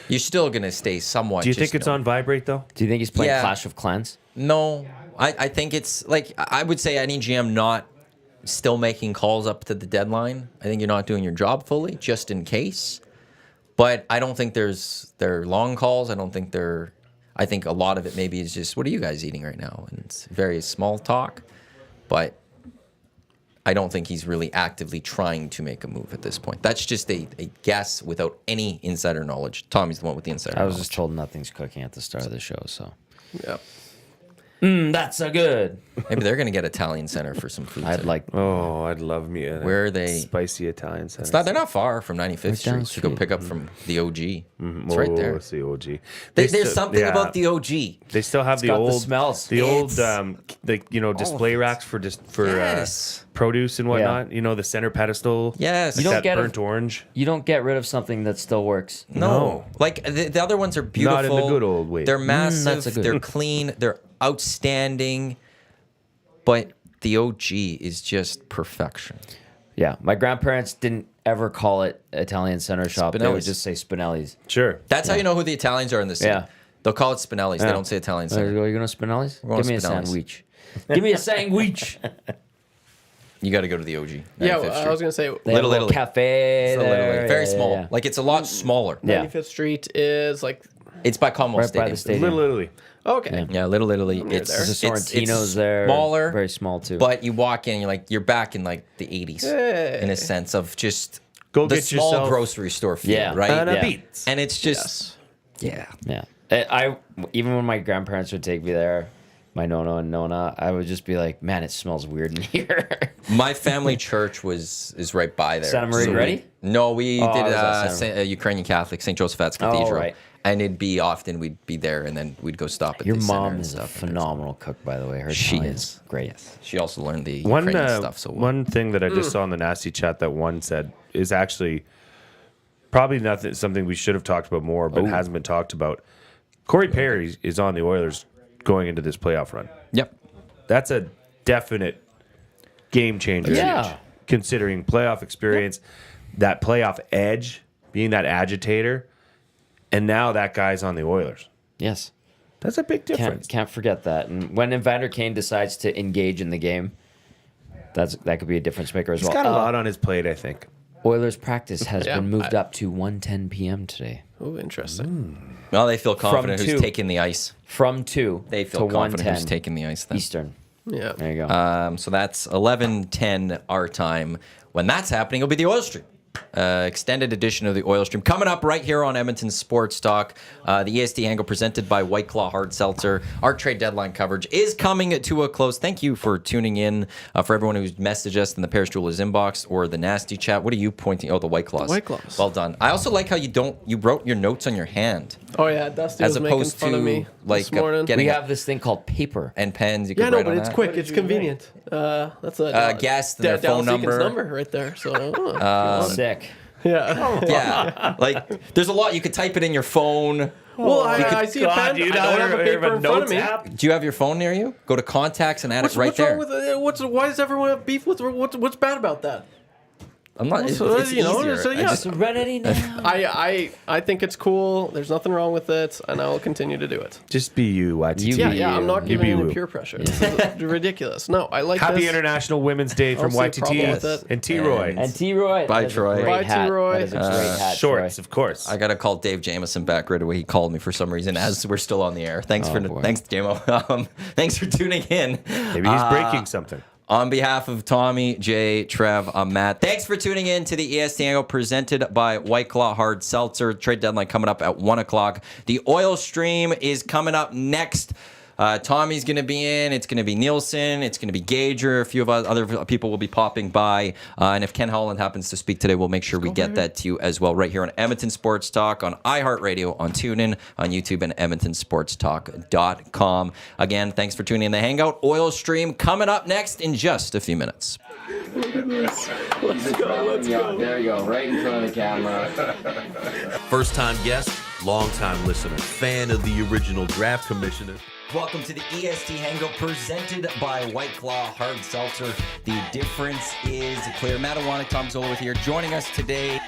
You're still going to stay somewhat. Do you think it's on vibrate, though? Do you think he's playing Clash of Clans? No. I think it's, like, I would say any GM not still making calls up to the deadline. I think you're not doing your job fully, just in case. But I don't think they're long calls. I think a lot of it maybe is just, what are you guys eating right now? And it's very small talk. But I don't think he's really actively trying to make a move at this point. That's just a guess without any insider knowledge. Tommy's the one with the insider knowledge. I was just told nothing's cooking at the start of the show, so. Yeah. That's so good. Maybe they're going to get Italian Center for some food. I'd love me a Where are they? Spicy Italian center. They're not far from 95th Street to go pick up from the OG. It's right there. It's the OG. There's something about the OG. They still have the got old the smells. display racks for Yes. produce and whatnot. The center pedestal. Yes. Like You don't that get burnt orange. You don't get rid of something that still works. No. Like the other ones are beautiful. Not in the good old way. They're that's massive. a good- They're clean. They're outstanding. But the OG is just perfection. Yeah, my grandparents didn't ever call it Italian Center Shop. They would Spinelli's. just say Spinelli's. Sure. That's how you know who the Italians are in the city. Yeah. They'll call it Spinelli's. They don't say Italian There you Center. go. You going to Spinelli's? going Give me to a Spinelli's. sandwich. Give me a sandwich. You got to go to the OG. Yeah, 95th I Street. was gonna say They have a little Italy. cafe It's a Little there. Italy. Very Yeah, small. yeah. Like it's a lot smaller. Yeah. 95th Street is like. It's by Como Right Stadium. by the stadium. Little Italy. Okay. Yeah, Little Italy. It's there. There's a it's Sorrentino's there. smaller, Very small, too. But you walk in, you're back in like the 80s Hey. in a sense of just Go the get small yourself grocery store feel, Yeah. right? And a Yeah. beats. And it's just, yeah. Yeah. I even when my grandparents would take me there, my Nona and Nona, I would just be like, man, it smells weird in here. My family church is right by there. Santa Maria Ready? No, we Oh, did was that Santa Ukrainian Catholic, St. Joseph's Cathedral. right. And it'd be often we'd be there and then we'd go stop at Your the center mom and is a stuff. phenomenal cook, by the way. Her She Italian's is. great. She also learned the One Ukrainian stuff so well. one thing that I just saw in the nasty chat that one said is actually probably something we should have talked about more, but hasn't been talked about. Corey Perry is on the Oilers going into this playoff run. Yep. That's a definite game changer. Yeah. Considering playoff experience, that playoff edge, being that agitator, and now that guy's on the Oilers. Yes. That's a big difference. Can't forget that. And when Evander Kane decides to engage in the game, that could be a difference maker as He's well. got a lot on his plate, I think. Oilers practice has Yeah, been moved up to 1:10 p.m. today. Oh, interesting. Well, they feel confident From who's two. taking the ice. From 2 They to feel confident 1:10 who's taking the ice then. Eastern. Yeah. There you go. So that's 11:10 our time. When that's happening, it'll be the Oil Stream. Extended edition of the Oil Stream coming up right here on Edmonton Sports Talk. The EST Hangout presented by White Claw Hard Seltzer. Our trade deadline coverage is coming to a close. Thank you for tuning in. For everyone who's messaged us in the Paris Jewelers inbox or the Nasty Chat. What are you pointing? Oh, the White Claws. White Claws. Well done. I also like how you wrote your notes on your hand Oh yeah, Dusty as was making opposed fun to of me like this morning. getting We have this thing called paper. and pens. You Yeah, can no, write but on it's that. quick. It's convenient. That's a guest and their phone Dallas Eakins number. right there. So if you want. Sick. Yeah. Yeah, like there's a lot. You could type it in your phone. Well, I see a pen. I don't have a paper in front of me. Do you have your phone near you? Go to contacts and add What's it right what's there. wrong with why does everyone have beef? What's bad about that? I'm not. It's you know, easier. so, I yeah. just- Serenity now. I think it's cool. There's nothing wrong with it, and I will continue to do it. Just be you, YTT. You Yeah, I'm not You giving be in woo. peer pressure. This is ridiculous. No, I like Happy this. International Women's Day from I don't see a problem with YTT it. and T-Roy. And T. Roy. Bye, That is a Troy. great Bye, hat. T. Roy. That is a great hat, Shorts, Troy. of course. I gotta call Dave Jamison back right away. He called me for some reason as we're still on the air. Thanks boy. thanks Jamo. Thanks for tuning in. Maybe he's breaking something. On behalf of Tommy, Jay, Trev, I'm Matt. Thanks for tuning in to the EST Hangout presented by White Claw Hard Seltzer. Trade deadline coming up at 1 o'clock. The oil stream is coming up next. Tommy's going to be in. It's going to be Nielsen. It's going to be Gager. A few of other people will be popping by. And if Ken Holland happens to speak today, we'll make sure we get that to you as well right here on Edmonton Sports Talk, on iHeartRadio, on TuneIn, on YouTube, and EdmontonSportsTalk.com. Again, thanks for tuning in the Hangout. Oil stream coming up next in just a few minutes. Let's go. There you go, right in front of the camera. First-time guest, long-time listener, fan of the original draft commissioner. Welcome to the EST Hangout presented by White Claw Hard Seltzer. The difference is clear. Matt Iwanyk, Tom Gazzola with here. Joining us today,